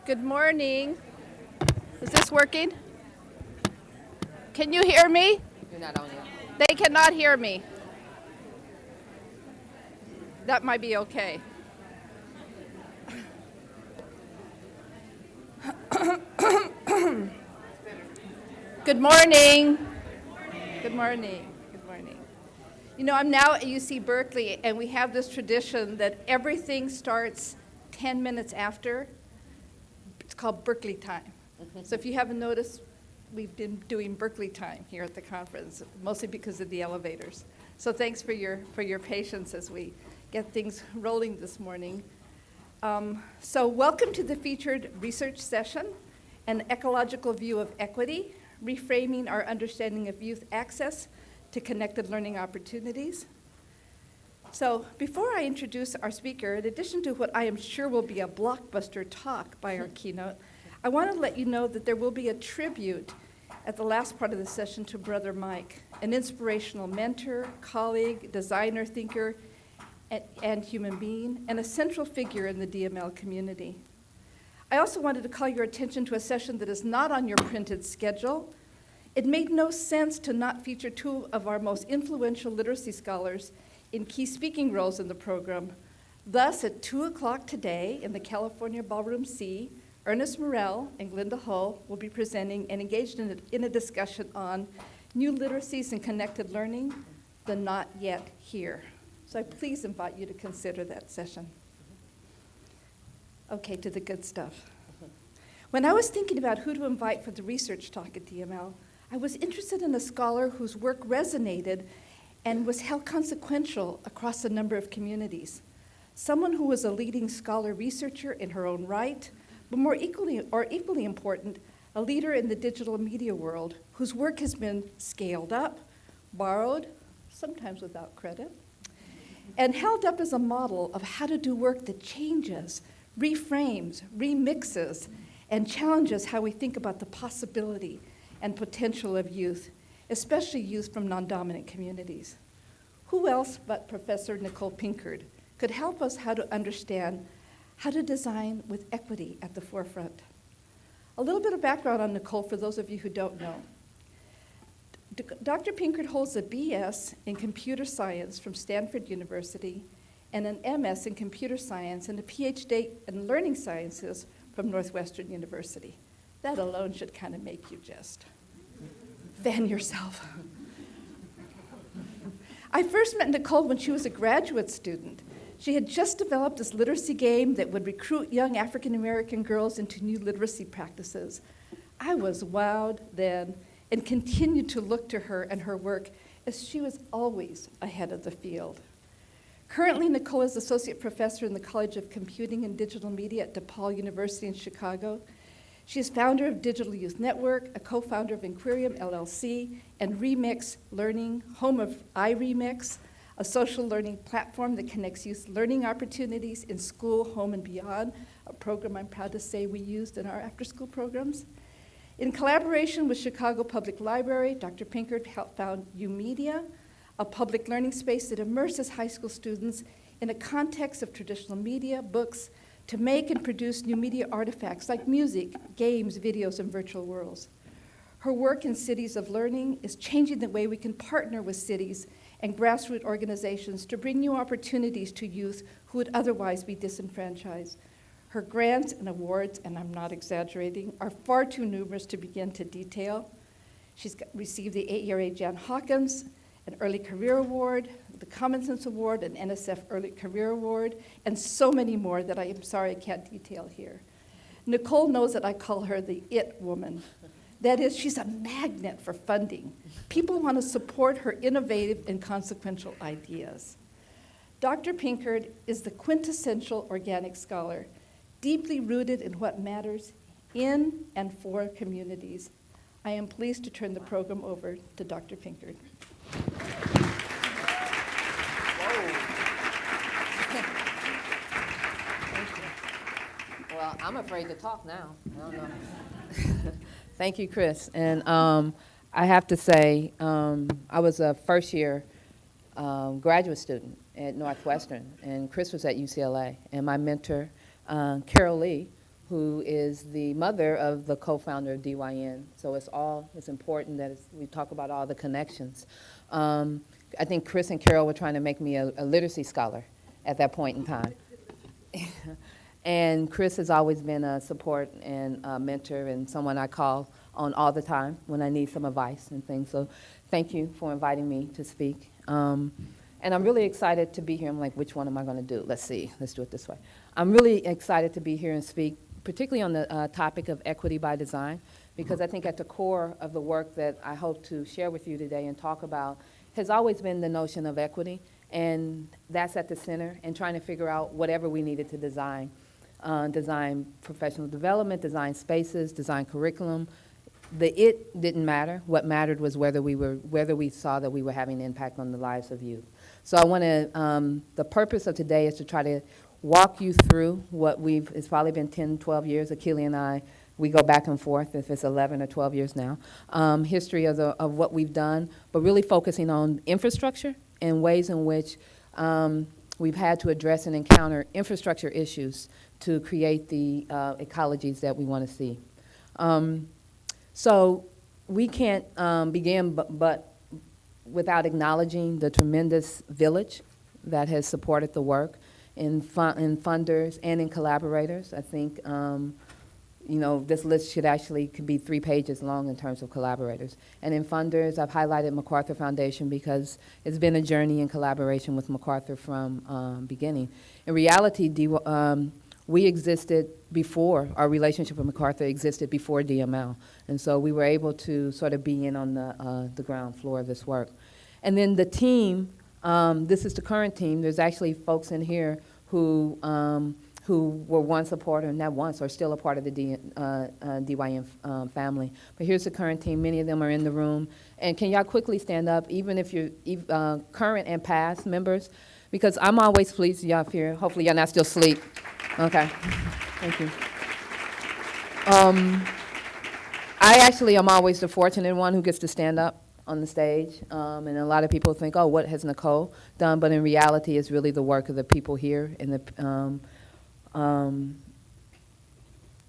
Good morning. Is this working? Can you hear me? You're not on yet. They cannot hear me. That might be okay. Good morning. Good morning. Good morning. You know, I'm now at UC Berkeley, and we have this tradition that everything starts 10 minutes after. It's called Berkeley time. So if you haven't noticed, we've been doing Berkeley time here at the conference, mostly because of the elevators. So thanks for your patience as we get things rolling this morning. So welcome to the featured research session, An Ecological View of Equity, Reframing Our Understanding of Youth Access to Connected Learning Opportunities. So before I introduce our speaker, in addition to what I am sure will be a blockbuster talk by our keynote, I want to let you know that there will be a tribute at the last part of the session to Brother Mike, an inspirational mentor, colleague, designer, thinker, and human being, and a central figure in the DML community. I also wanted to call your attention to a session that is not on your printed schedule. It made no sense to not feature two of our most influential literacy scholars in key speaking roles in the program. Thus, at 2 o'clock today in the California Ballroom C, Ernest Morel and Glenda Hull will be presenting and engaged in a discussion on new literacies and connected learning, the not yet here. So I please invite you to consider that session. Okay, to the good stuff. When I was thinking about who to invite for the research talk at DML, I was interested in a scholar whose work resonated and was held consequential across a number of communities. Someone who was a leading scholar researcher in her own right, but more equally important, a leader in the digital media world whose work has been scaled up, borrowed, sometimes without credit, and held up as a model of how to do work that changes, reframes, remixes, and challenges how we think about the possibility and potential of youth, especially youth from non-dominant communities. Who else but Professor Nicole Pinkard could help us how to understand how to design with equity at the forefront? A little bit of background on Nicole for those of you who don't know. Dr. Pinkard holds a BS in computer science from Stanford University and an MS in computer science and a PhD in learning sciences from Northwestern University. That alone should kind of make you just fan yourself. I first met Nicole when she was a graduate student. She had just developed this literacy game that would recruit young African American girls into new literacy practices. I was wowed then and continued to look to her and her work as she was always ahead of the field. Currently, Nicole is associate professor in the College of Computing and Digital Media at DePaul University in Chicago. She is founder of Digital Youth Network, a co-founder of Inquirium LLC, and Remix Learning, home of iRemix, a social learning platform that connects youth learning opportunities in school, home, and beyond, a program I'm proud to say we used in our after-school programs. In collaboration with Chicago Public Library, Dr. Pinkard helped found UMedia, a public learning space that immerses high school students in a context of traditional media, books, to make and produce new media artifacts like music, games, videos, and virtual worlds. Her work in Cities of Learning is changing the way we can partner with cities and grassroots organizations to bring new opportunities to youth who would otherwise be disenfranchised. Her grants and awards, and I'm not exaggerating, are far too numerous to begin to detail. She's received the AERA Jan Hawkins, an Early Career Award, the Common Sense Award, an NSF Early Career Award, and so many more that I am sorry I can't detail here. Nicole knows that I call her the IT woman. That is, she's a magnet for funding. People want to support her innovative and consequential ideas. Dr. Pinkard is the quintessential organic scholar, deeply rooted in what matters in and for communities. I am pleased to turn the program over to Dr. Pinkard. Well, I'm afraid to talk now. I don't know. Thank you, Chris. And I have to say, I was a first-year graduate student at Northwestern, and Chris was at UCLA. And my mentor, Carol Lee, who is the mother of the co-founder of DYN. So it's important that we talk about all the connections. I think Chris and Carol were trying to make me a literacy scholar at that point in time. And Chris has always been a support and a mentor and someone I call on all the time when I need some advice and things. So thank you for inviting me to speak. And I'm really excited to be here. I'm like, which one am I going to do? Let's see. Let's do it this way. I'm really excited to be here and speak, particularly on the topic of equity by design, because I think at the core of the work that I hope to share with you today and talk about has always been the notion of equity, and that's at the center, and trying to figure out whatever we needed to design. Design professional development, design spaces, design curriculum. The it didn't matter. What mattered was whether we saw that we were having an impact on the lives of youth. So I want to, the purpose of today is to try to walk you through what it's probably been 10, 12 years. Akili and I, we go back and forth if it's 11 or 12 years now. History of what we've done, but really focusing on infrastructure and ways in which we've had to address and encounter infrastructure issues to create the ecologies that we want to see. So we can't begin but without acknowledging the tremendous village that has supported the work in funders and in collaborators. I think this list could be 3 pages long in terms of collaborators. And in funders, I've highlighted MacArthur Foundation because it's been a journey in collaboration with MacArthur from beginning. In reality, we existed before, our relationship with MacArthur existed before DML. And so we were able to sort of be in on the ground floor of this work. And then the team, this is the current team. There's actually folks in here who were once a part, or not once, or still a part of the DYN family. But here's the current team. Many of them are in the room. And can y'all quickly stand up, even if you're current and past members? Because I'm always pleased y'all here. Hopefully y'all not still asleep. Okay, thank you. I actually am always the fortunate one who gets to stand up on the stage. And a lot of people think, oh, what has Nicole done? But in reality, it's really the work of the people here and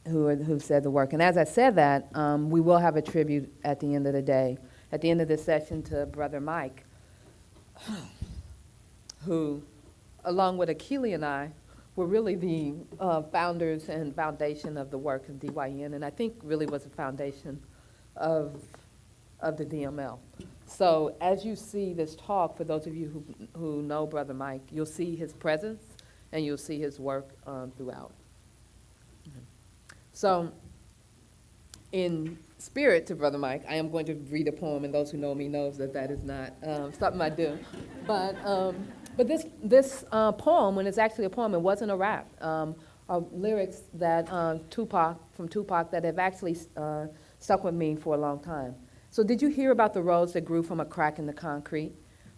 who said the work. And as I said that, we will have a tribute at the end of the day, at the end of this session, to Brother Mike, who, along with Akili and I, were really the founders and foundation of the work of DYN, and I think really was the foundation of the DML. So as you see this talk, for those of you who know Brother Mike, you'll see his presence and you'll see his work throughout. So in spirit to Brother Mike, I am going to read a poem, and those who know me knows that that is not something I do. But this poem, when it's actually a poem, it wasn't a rap, are lyrics that from Tupac that have actually stuck with me for a long time. So did you hear about the rose that grew from a crack in the concrete?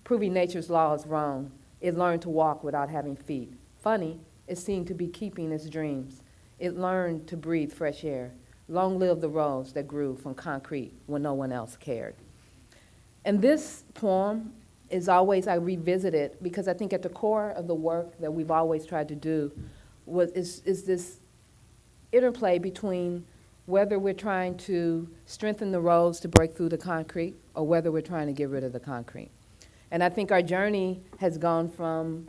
Proving nature's law is wrong. It learned to walk without having feet. Funny, it seemed to be keeping its dreams. It learned to breathe fresh air. Long live the rose that grew from concrete when no one else cared. And this poem is always, I revisit it because I think at the core of the work that we've always tried to do is this interplay between whether we're trying to strengthen the roads to break through the concrete or whether we're trying to get rid of the concrete. And I think our journey has gone from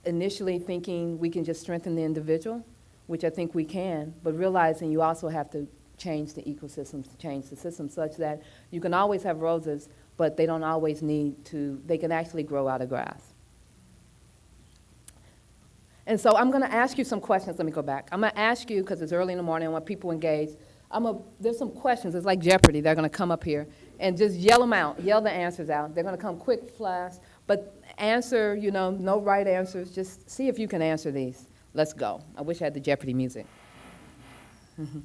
initially thinking we can just strengthen the individual, which I think we can, but realizing you also have to change the ecosystems, change the system such that you can always have roses, but they don't always need to, they can actually grow out of grass. And so I'm going to ask you some questions. Let me go back. I'm going to ask you, because it's early in the morning, I want people engaged. There's some questions. It's like Jeopardy. They're going to come up here and just yell them out, yell the answers out. They're going to come quick, fast, but answer, no right answers. Just see if you can answer these. Let's go. I wish I had the Jeopardy music. Mm-hmm.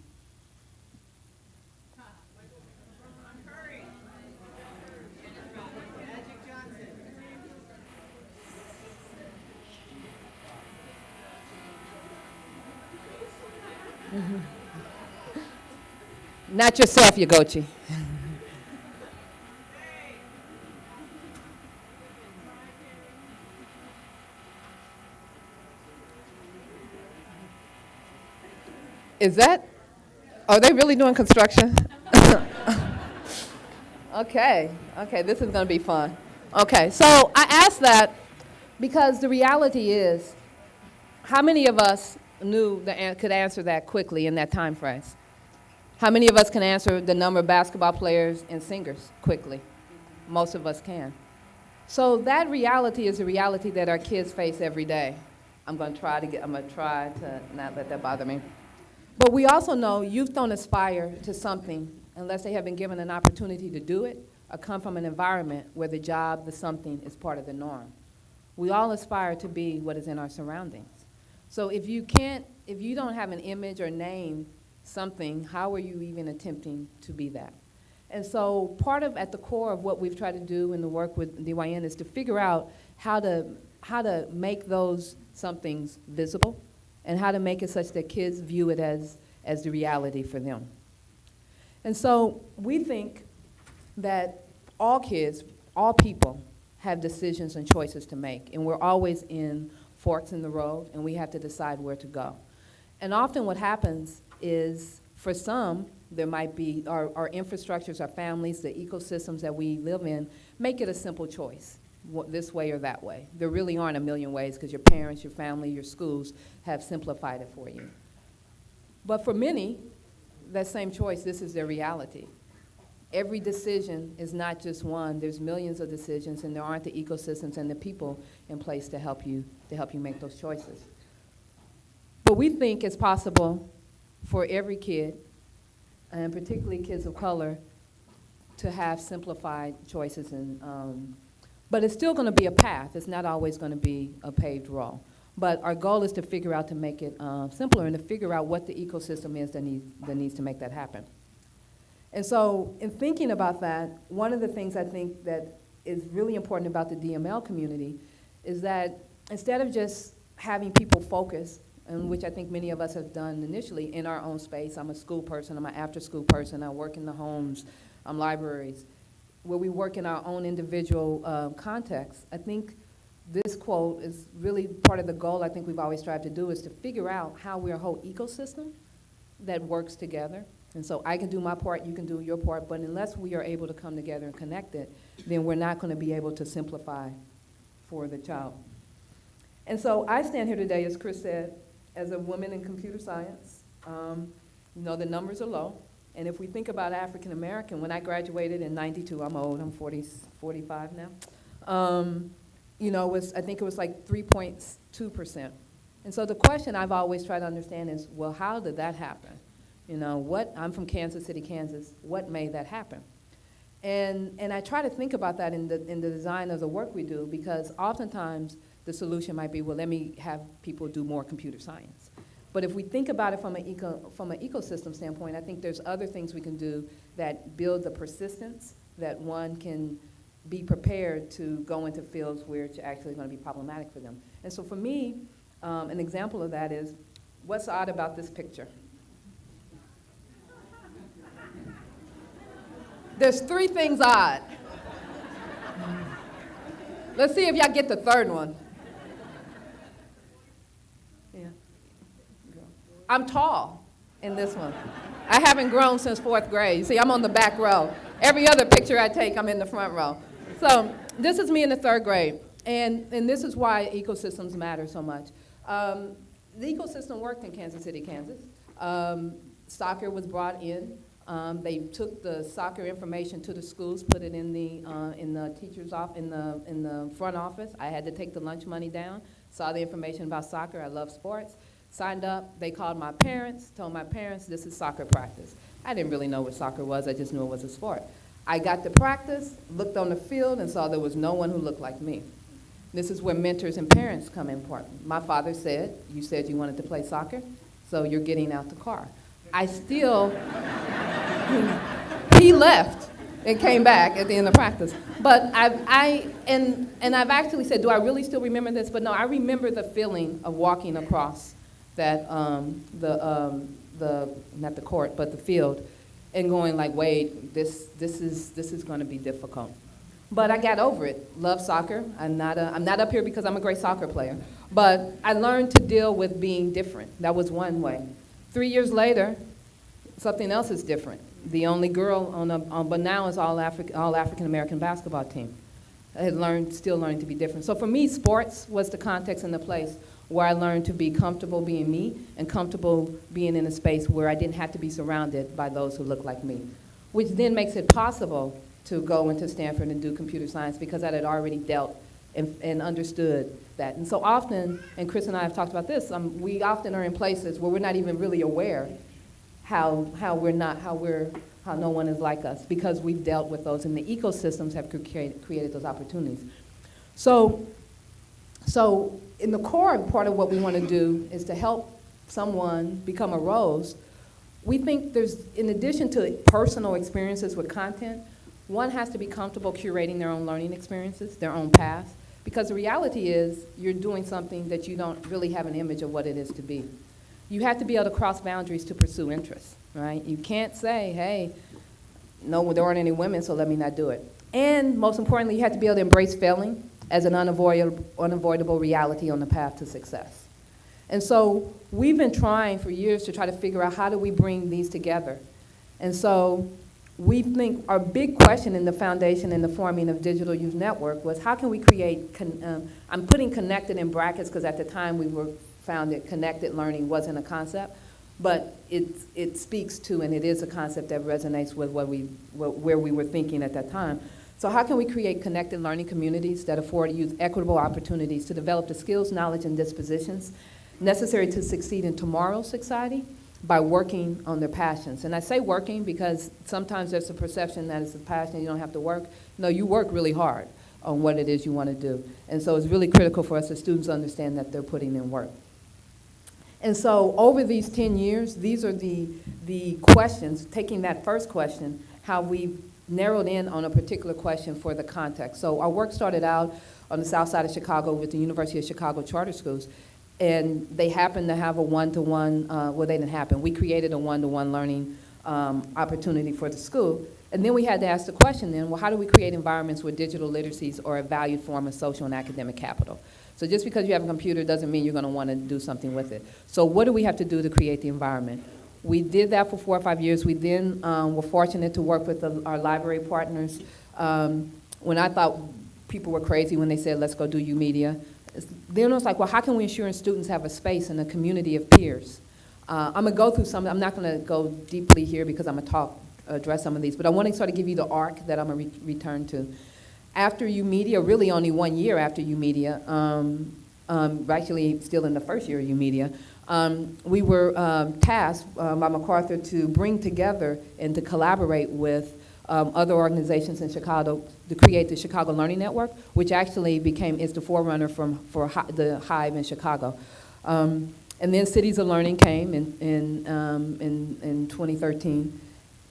Mm-hmm. Not yourself, Yagochi. Is that, are they really doing construction? Okay, this is going to be fun. Okay, so I asked that because the reality is, how many of us could answer that quickly in that time frame? How many of us can answer the number of basketball players and singers quickly? Most of us can. So that reality is a reality that our kids face every day. I'm going to try to not let that bother me. But we also know youth don't aspire to something unless they have been given an opportunity to do it or come from an environment where the job, the something, is part of the norm. We all aspire to be what is in our surroundings. So if you don't have an image or name something, how are you even attempting to be that? And so at the core of what we've tried to do in the work with DYN is to figure out how to make those somethings visible and how to make it such that kids view it as the reality for them. And so we think that all kids, all people, have decisions and choices to make, and we're always in forks in the road, and we have to decide where to go. And often what happens is, for some, there might be our infrastructures, our families, the ecosystems that we live in, make it a simple choice, this way or that way. There really aren't a million ways because your parents, your family, your schools have simplified it for you. But for many, that same choice, this is their reality. Every decision is not just one. There's millions of decisions, and there aren't the ecosystems and the people in place to help you make those choices. But we think it's possible for every kid, and particularly kids of color, to have simplified choices. But it's still going to be a path. It's not always going to be a paved road. But our goal is to figure out to make it simpler and to figure out what the ecosystem is that needs to make that happen. And so in thinking about that, one of the things I think that is really important about the DML community is that instead of just having people focus, and which I think many of us have done initially in our own space, I'm a school person, I'm an after-school person, I work in the homes, libraries, where we work in our own individual contexts, I think this quote is really part of the goal I think we've always tried to do, is to figure out how we're a whole ecosystem that works together. And so I can do my part, you can do your part, but unless we are able to come together and connect it, then we're not going to be able to simplify for the child. And so I stand here today, as Chris said, as a woman in computer science. The numbers are low. And if we think about African American, when I graduated in 92, I'm old, I'm 45 now. I think it was like 3.2%. And so the question I've always tried to understand is, well, how did that happen? I'm from Kansas City, Kansas. What made that happen? And I try to think about that in the design of the work we do, because oftentimes the solution might be, well, let me have people do more computer science. But if we think about it from an ecosystem standpoint, I think there's other things we can do that build the persistence that one can be prepared to go into fields where it's actually going to be problematic for them. And so for me, an example of that is, what's odd about this picture? There's 3 things odd. Let's see if y'all get the third one. Yeah. I'm tall in this one. I haven't grown since 4th grade. You see, I'm on the back row. Every other picture I take, I'm in the front row. So this is me in the 3rd grade. And this is why ecosystems matter so much. The ecosystem worked in Kansas City, Kansas. Soccer was brought in. They took the soccer information to the schools, put it in the teacher's office, in the front office. I had to take the lunch money down, saw the information about soccer. I love sports. Signed up. They called my parents, told my parents this is soccer practice. I didn't really know what soccer was. I just knew it was a sport. I got to practice, looked on the field, and saw there was no one who looked like me. This is where mentors and parents come in important. My father said, you said you wanted to play soccer, so you're getting out the car. He left and came back at the end of practice. But I've actually said, do I really still remember this? But no, I remember the feeling of walking across that, not the court, but the field, and going like, wait, this is going to be difficult. But I got over it. Love soccer. I'm not up here because I'm a great soccer player. But I learned to deal with being different. That was one way. 3 years later, something else is different. The only girl but now is all African American basketball team. I had still learning to be different. So for me, sports was the context and the place where I learned to be comfortable being me and comfortable being in a space where I didn't have to be surrounded by those who look like me, which then makes it possible to go into Stanford and do computer science because I had already dealt and understood that. And so often, and Chris and I have talked about this, we often are in places where we're not even really aware how no one is like us because we've dealt with those and the ecosystems have created those opportunities. So in the core part of what we want to do is to help someone become a rose. We think there's, in addition to personal experiences with content, one has to be comfortable curating their own learning experiences, their own path, because the reality is you're doing something that you don't really have an image of what it is to be. You have to be able to cross boundaries to pursue interests, right? You can't say, hey, no, there aren't any women, so let me not do it. And most importantly, you have to be able to embrace failing as an unavoidable reality on the path to success. And so we've been trying for years to try to figure out how do we bring these together. And so we think our big question in the foundation and the forming of Digital Youth Network was how can we create, I'm putting connected in brackets because at the time we found that connected learning wasn't a concept, but it speaks to and it is a concept that resonates with where we were thinking at that time. So how can we create connected learning communities that afford youth equitable opportunities to develop the skills, knowledge, and dispositions necessary to succeed in tomorrow's society by working on their passions? And I say working because sometimes there's a perception that it's a passion, you don't have to work. No, you work really hard on what it is you want to do. And so it's really critical for us as students to understand that they're putting in work. And so over these 10 years, these are the questions, taking that first question, how we narrowed in on a particular question for the context. So our work started out on the south side of Chicago with the University of Chicago Charter Schools. And they happened to have a one-to-one, well, they didn't happen. We created a one-to-one learning opportunity for the school. And then we had to ask the question then, well, how do we create environments where digital literacies are a valued form of social and academic capital? So just because you have a computer doesn't mean you're going to want to do something with it. So what do we have to do to create the environment? We did that for 4 or 5 years. We then were fortunate to work with our library partners. When I thought people were crazy when they said, let's go do U-Media, then it was like, well, how can we ensure students have a space and a community of peers? I'm going to go through some, I'm not going to go deeply here because I'm going to address some of these, but I want to sort of give you the arc that I'm going to return to. After U-Media, really only 1 year after U-Media, actually still in the first year of U-Media, we were tasked by MacArthur to bring together and to collaborate with other organizations in Chicago to create the Chicago Learning Network, which actually is the forerunner for the Hive in Chicago. And then Cities of Learning came in 2013.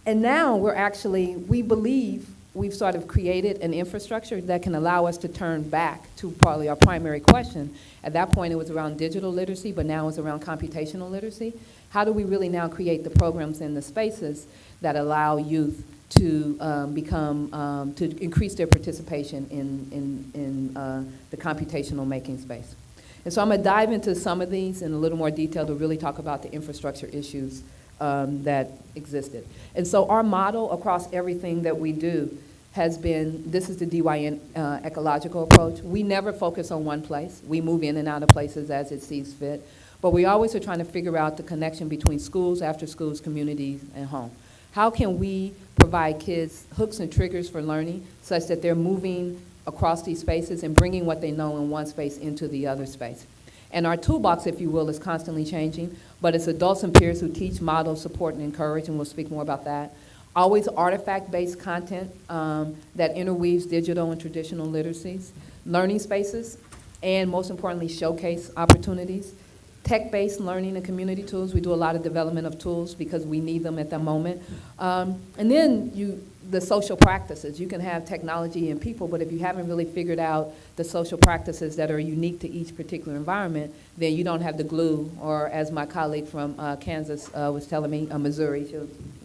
And now we believe we've sort of created an infrastructure that can allow us to turn back to probably our primary question. At that point, it was around digital literacy, but now it's around computational literacy. How do we really now create the programs and the spaces that allow youth to to increase their participation in the computational making space? And so I'm going to dive into some of these in a little more detail to really talk about the infrastructure issues that existed. And so our model across everything that we do has been, this is the DYN ecological approach. We never focus on one place. We move in and out of places as it sees fit. But we always are trying to figure out the connection between schools, after schools, communities, and home. How can we provide kids hooks and triggers for learning such that they're moving across these spaces and bringing what they know in one space into the other space? And our toolbox, if you will, is constantly changing, but it's adults and peers who teach, model, support, and encourage, and we'll speak more about that. Always artifact-based content that interweaves digital and traditional literacies, learning spaces, and most importantly, showcase opportunities. Tech-based learning and community tools. We do a lot of development of tools because we need them at the moment. And then the social practices. You can have technology and people, but if you haven't really figured out the social practices that are unique to each particular environment, then you don't have the glue, or as my colleague from Kansas was telling me, Missouri,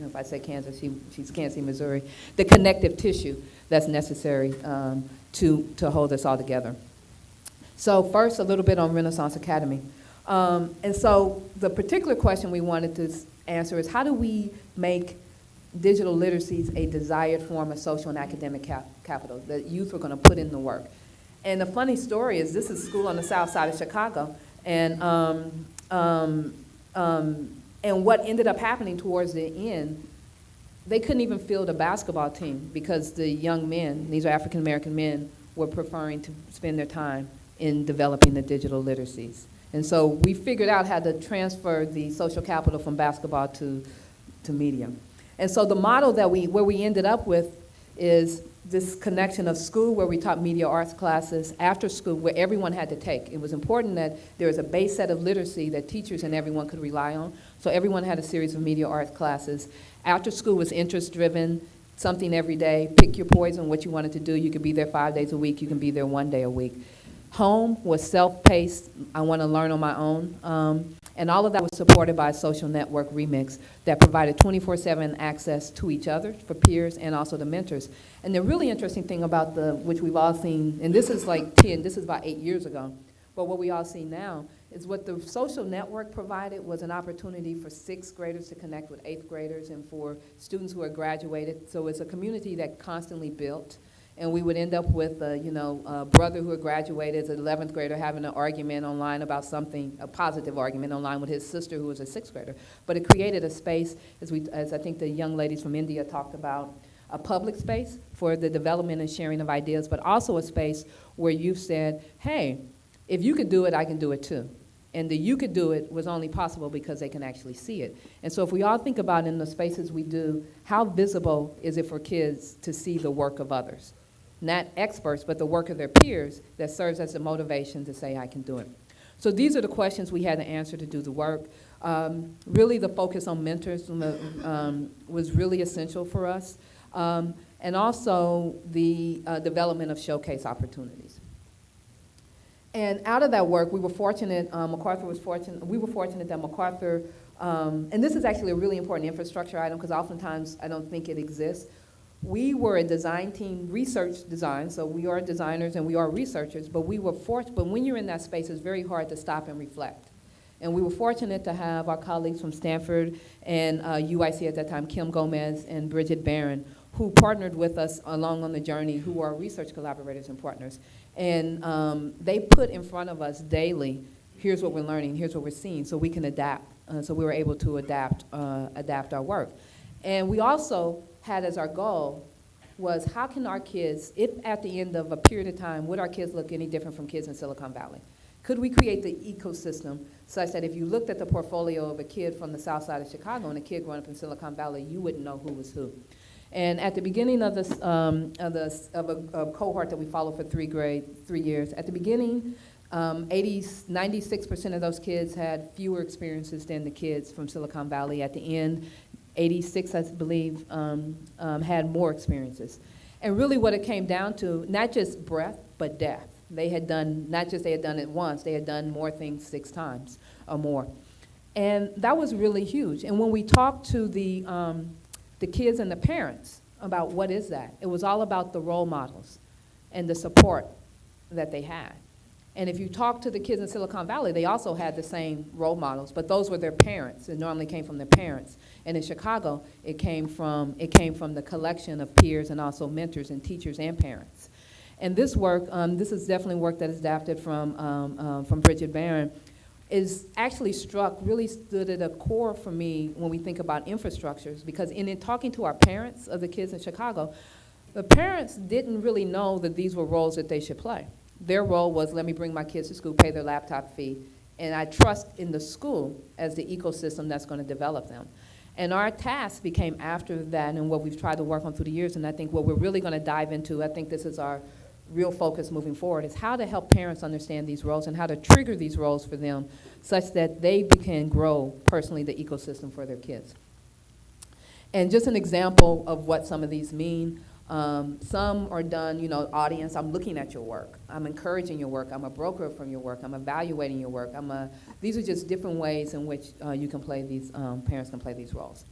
if I say Kansas, she's Kansas, Missouri, the connective tissue that's necessary to hold us all together. So first, a little bit on Renaissance Academy. And so the particular question we wanted to answer is, how do we make digital literacies a desired form of social and academic capital that youth are going to put in the work? And the funny story is, this is a school on the south side of Chicago, and what ended up happening towards the end, they couldn't even field a basketball team because the young men, these are African American men, were preferring to spend their time in developing the digital literacies. And so we figured out how to transfer the social capital from basketball to media. And so the model that where we ended up with is this connection of school, where we taught media arts classes, after school, where everyone had to take. It was important that there was a base set of literacy that teachers and everyone could rely on. So everyone had a series of media arts classes. After school was interest-driven, something every day, pick your poison, what you wanted to do. You could be there 5 days a week, you can be there 1 day a week. Home was self-paced, I want to learn on my own. And all of that was supported by a social network remix that provided 24/7 access to each other for peers and also the mentors. And the really interesting thing about which we've all seen, and this is this is about 8 years ago, but what we all see now is what the social network provided was an opportunity for 6th graders to connect with 8th graders and for students who are graduated. So it's a community that constantly built. And we would end up with a brother who had graduated as an 11th grader having an argument online about something, a positive argument online with his sister who was a 6th grader. But it created a space, as I think the young ladies from India talked about, a public space for the development and sharing of ideas, but also a space where you've said, hey, if you could do it, I can do it too. And the you could do it was only possible because they can actually see it. And so if we all think about in the spaces we do, how visible is it for kids to see the work of others? Not experts, but the work of their peers that serves as a motivation to say, I can do it. So these are the questions we had to answer to do the work. Really the focus on mentors was really essential for us. And also the development of showcase opportunities. And out of that work, we were fortunate, we were fortunate that MacArthur, and this is actually a really important infrastructure item because oftentimes I don't think it exists. We were a design team, research design, so we are designers and we are researchers, but but when you're in that space, it's very hard to stop and reflect. And we were fortunate to have our colleagues from Stanford and UIC at that time, Kim Gomez and Bridget Barron, who partnered with us along on the journey, who are research collaborators and partners. And they put in front of us daily, here's what we're learning, here's what we're seeing, so we can adapt. So we were able to adapt our work. And we also had as our goal was, how can our kids, if at the end of a period of time, would our kids look any different from kids in Silicon Valley? Could we create the ecosystem such that if you looked at the portfolio of a kid from the south side of Chicago and a kid growing up in Silicon Valley, you wouldn't know who was who? And at the beginning of this, a cohort that we followed for 3 years, at the beginning, 96% of those kids had fewer experiences than the kids from Silicon Valley. At the end, 86, I believe, had more experiences. And really what it came down to, not just breadth, but depth. They had done, not just they had done it once, they had done more things 6 times or more. And that was really huge. And when we talked to the kids and the parents about what is that, it was all about the role models and the support that they had. And if you talk to the kids in Silicon Valley, they also had the same role models, but those were their parents. It normally came from their parents. And in Chicago, it came from the collection of peers and also mentors and teachers and parents. And this work, this is definitely work that is adapted from Bridget Barron, is actually really stood at a core for me when we think about infrastructures, because in talking to our parents of the kids in Chicago, the parents didn't really know that these were roles that they should play. Their role was, let me bring my kids to school, pay their laptop fee, and I trust in the school as the ecosystem that's going to develop them. And our task became after that, and what we've tried to work on through the years, and I think what we're really going to dive into, I think this is our real focus moving forward, is how to help parents understand these roles and how to trigger these roles for them such that they can grow personally the ecosystem for their kids. And just an example of what some of these mean. Some are done, audience, I'm looking at your work. I'm encouraging your work. I'm a broker from your work. I'm evaluating your work. These are just different ways in which you can play these, parents can play these roles.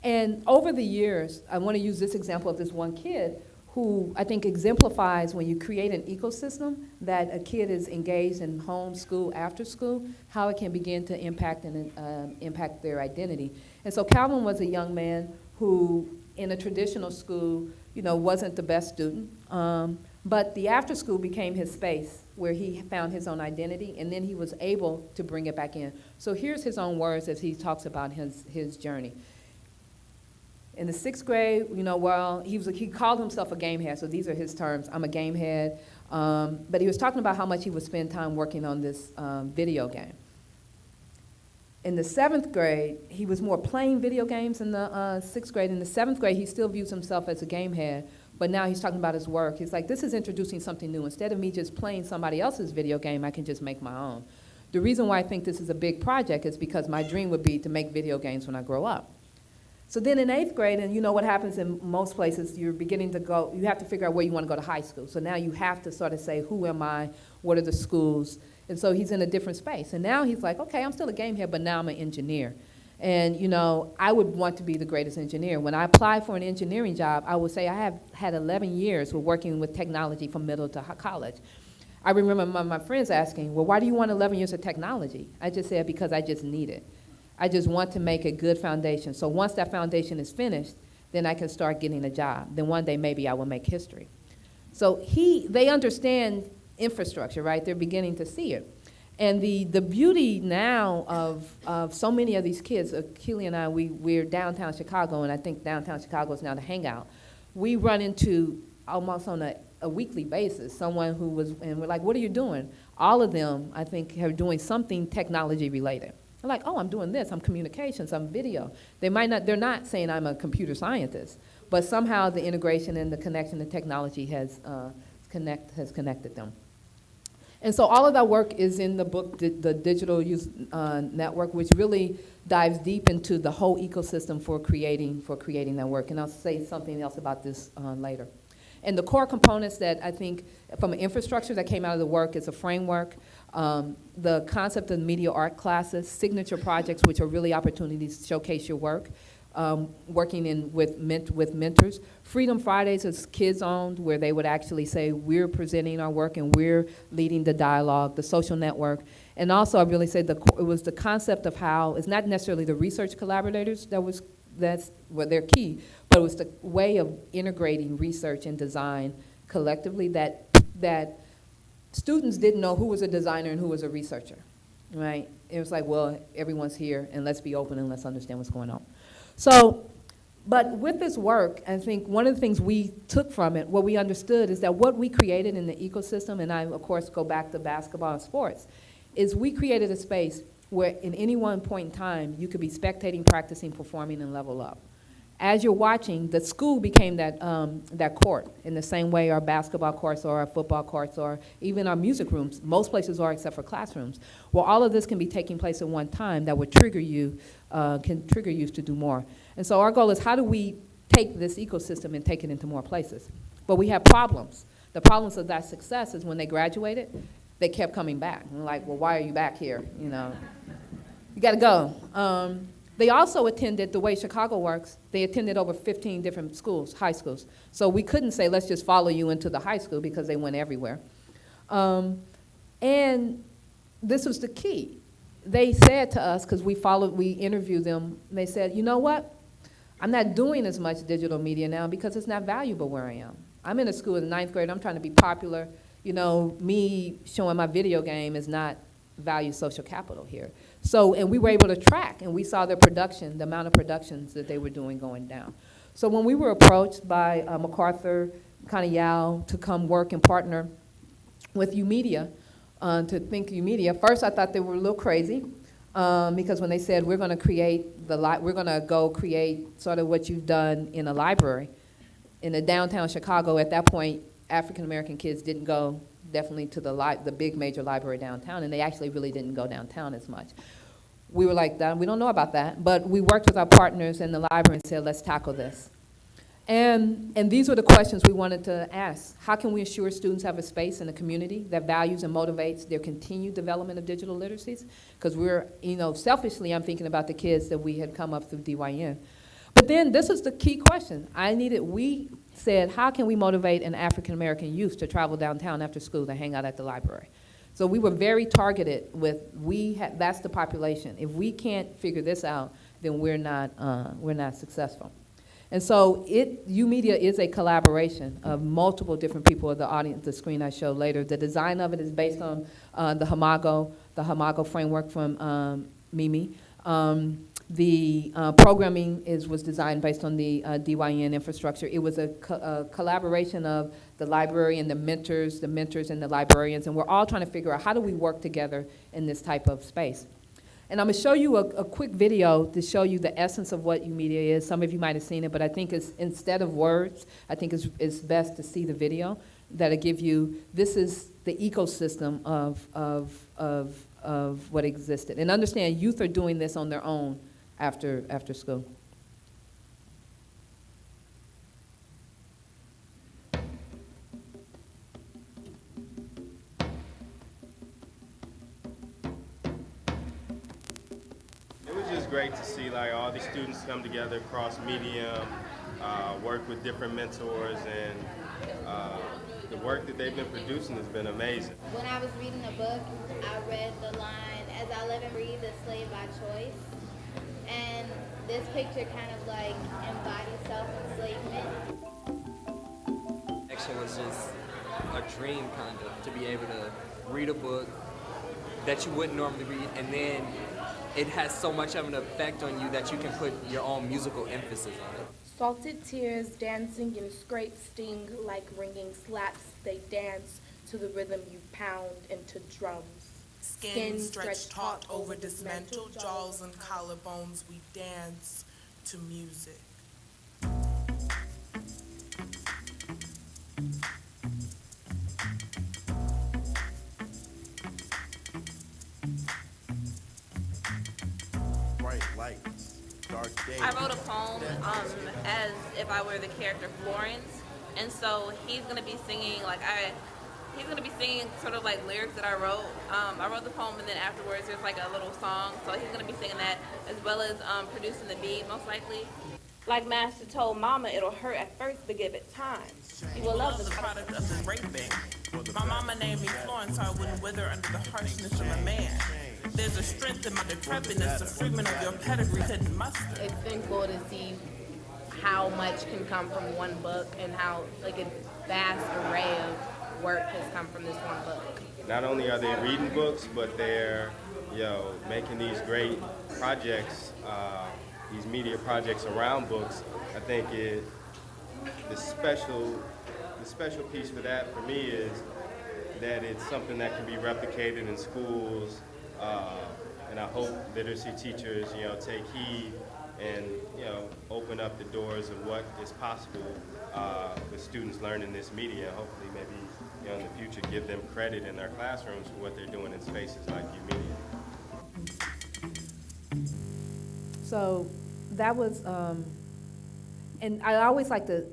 And over the years, I want to use this example of this one kid who I think exemplifies when you create an ecosystem that a kid is engaged in home, school, after school, how it can begin to impact and impact their identity. And so Calvin was a young man who, in a traditional school, wasn't the best student, but the after school became his space where he found his own identity, and then he was able to bring it back in. So here's his own words as he talks about his journey. In the 6th grade, he called himself a game head, so these are his terms. I'm a game head. But he was talking about how much he would spend time working on this video game. In the 7th grade, he was more playing video games in the 6th grade. In the 7th grade, he still views himself as a game head, but now he's talking about his work. He's like, this is introducing something new. Instead of me just playing somebody else's video game, I can just make my own. The reason why I think this is a big project is because my dream would be to make video games when I grow up. So then in 8th grade, and you know what happens in most places, you're beginning to go, you have to figure out where you want to go to high school. So now you have to sort of say, who am I? What are the schools? And so he's in a different space. And now he's like, okay, I'm still a game head, but now I'm an engineer. And I would want to be the greatest engineer. When I applied for an engineering job, I would say I have had 11 years with working with technology from middle to college. I remember my friends asking, well, why do you want 11 years of technology? I just said, because I just need it. I just want to make a good foundation. So once that foundation is finished, then I can start getting a job. Then one day maybe I will make history. So they understand infrastructure, right? They're beginning to see it. And the beauty now of so many of these kids, Keely and I, we're downtown Chicago, and I think downtown Chicago is now the hangout. We run into almost on a weekly basis someone and we're like, what are you doing? All of them, I think, are doing something technology related. They're like, oh, I'm doing this, I'm communications, I'm video. They're not saying I'm a computer scientist, but somehow the integration and the connection to technology has connected them. And so all of that work is in the book, the Digital Youth Network, which really dives deep into the whole ecosystem for creating that work. And I'll say something else about this later. And the core components that I think from an infrastructure that came out of the work is a framework, the concept of media art classes, signature projects, which are really opportunities to showcase your work, working with mentors. Freedom Fridays is kids-owned, where they would actually say, we're presenting our work and we're leading the dialogue, the social network. And also, I really say it was the concept of how, it's not necessarily the research collaborators that's they're key, but it was the way of integrating research and design collectively that students didn't know who was a designer and who was a researcher, right? It was like, well, everyone's here, and let's be open and let's understand what's going on. So, but with this work, I think one of the things we took from it, what we understood is that what we created in the ecosystem, and I, of course, go back to basketball and sports, is we created a space where in any one point in time, you could be spectating, practicing, performing, and level up. As you're watching, the school became that court in the same way our basketball courts or our football courts or even our music rooms, most places are except for classrooms. Well, all of this can be taking place at one time that would trigger you, can trigger you to do more. And so our goal is how do we take this ecosystem and take it into more places? But we have problems. The problems of that success is when they graduated, they kept coming back. And we're like, well, why are you back here? You gotta go. They also attended, the way Chicago works, they attended over 15 different schools, high schools. So we couldn't say, let's just follow you into the high school because they went everywhere. And this was the key. They said to us, because we interviewed them, they said, you know what? I'm not doing as much digital media now because it's not valuable where I am. I'm in a school in the 9th grade, I'm trying to be popular. Me showing my video game is not value social capital here. So, and we were able to track, and we saw their production, the amount of productions that they were doing going down. So when we were approached by MacArthur, kind of Yao, to come work and partner with UMedia, to think UMedia, first I thought they were a little crazy, because when they said we're going to we're going to go create sort of what you've done in a library in the downtown Chicago. At that point, African American kids didn't go definitely to the big major library downtown, and they actually really didn't go downtown as much. We were like, we don't know about that, but we worked with our partners in the library and said, let's tackle this. And these were the questions we wanted to ask. How can we ensure students have a space in a community that values and motivates their continued development of digital literacies? Because selfishly, I'm thinking about the kids that we had come up through DYN. But then this is the key question. We said, how can we motivate an African-American youth to travel downtown after school to hang out at the library? So we were very targeted with, that's the population. If we can't figure this out, then we're not successful. And so U-Media is a collaboration of multiple different people of the audience, the screen I showed later. The design of it is based on the Hamago framework from Mimi. The programming was designed based on the DYN infrastructure. It was a collaboration of the library and the mentors and the librarians, and we're all trying to figure out how do we work together in this type of space. And I'm going to show you a quick video to show you the essence of what U-Media is. Some of you might have seen it, but I think instead of words, I think it's best to see the video that'll give you, this is the ecosystem of what existed. And understand, youth are doing this on their own after school. It was just great to see like all these students come together across medium, work with different mentors, and the work that they've been producing has been amazing. When I was reading the book, I read the line, "As I live and breathe, a slave by choice." And this picture kind of like embodies self-enslavement. Action was just a dream, kind of, to be able to read a book that you wouldn't normally read, and then it has so much of an effect on you that you can put your own musical emphasis on it. Salted tears dancing in scrape sting like ringing slaps. They dance to the rhythm you pound into drums. Skin stretched taut over dismantled jaws and collarbones, we dance to music. Bright lights, dark days. I wrote a poem as if I were the character Florence, and so he's gonna be singing he's gonna be singing sort of like lyrics that I wrote. I wrote the poem, and then afterwards there's like a little song, so he's gonna be singing that as well as producing the beat most likely. Like Master told Mama, it'll hurt at first, but give it time. You will love The product of the raping. My mama named me Florence so I wouldn't wither under the harshness of a man. There's a strength in my decrepitness, a freedom of your pedigree couldn't muster. It's been cool to see how much can come from one book and how like a vast array of work has come from this one book. Not only are they reading books, but they're making these great projects, these media projects around books. I think the special piece for that for me is that it's something that can be replicated in schools, and I hope literacy teachers take heed and open up the doors of what is possible with students learning this media. Hopefully maybe in the future give them credit in their classrooms for what they're doing in spaces like U-Media. So that was, and I always like to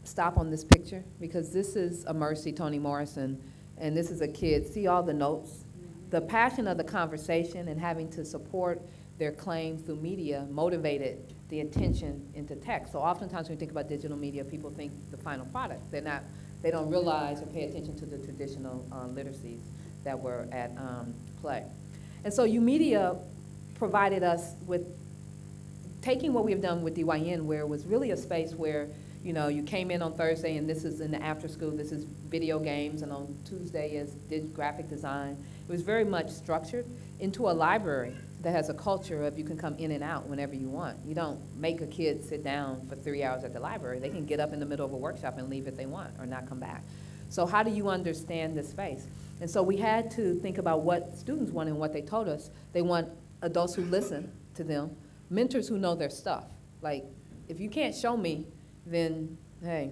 stop on this picture because this is a Mercy, Toni Morrison, and this is a kid. See all the notes? The passion of the conversation and having to support their claim through media motivated the attention into text. So oftentimes when we think about digital media, people think the final product. They don't realize or pay attention to the traditional literacies that were at play. And so U-Media provided us with taking what we have done with DYN, where it was really a space where you came in on Thursday and this is in the after school, this is video games, and on Tuesday is graphic design. It was very much structured into a library that has a culture of you can come in and out whenever you want. You don't make a kid sit down for 3 hours at the library. They can get up in the middle of a workshop and leave if they want or not come back. So how do you understand this space? And so we had to think about what students want and what they told us. They want adults who listen to them, mentors who know their stuff. Like, if you can't show me, then hey.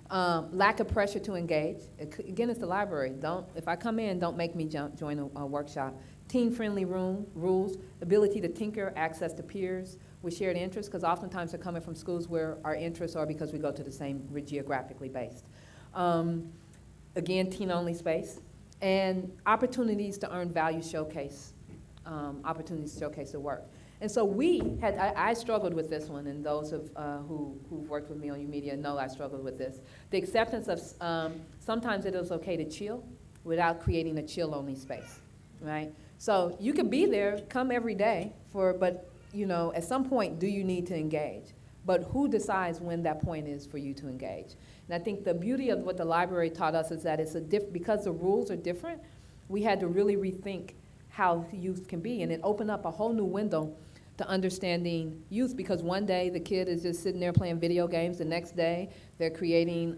Lack of pressure to engage. Again, it's the library. If I come in, don't make me join a workshop. Teen-friendly rules, ability to tinker, access to peers with shared interests, because oftentimes they're coming from schools where our interests are because we go to the same, we're geographically based. Again, teen-only space. And opportunities to earn value opportunities to showcase the work. And so I struggled with this one, and those who've worked with me on U-Media know I struggled with this. The acceptance of, sometimes it is okay to chill without creating a chill-only space, right? So you can be there, come every day, but at some point, do you need to engage? But who decides when that point is for you to engage? And I think the beauty of what the library taught us is that because the rules are different, we had to really rethink how youth can be, and it opened up a whole new window to understanding youth, because one day the kid is just sitting there playing video games, the next day they're creating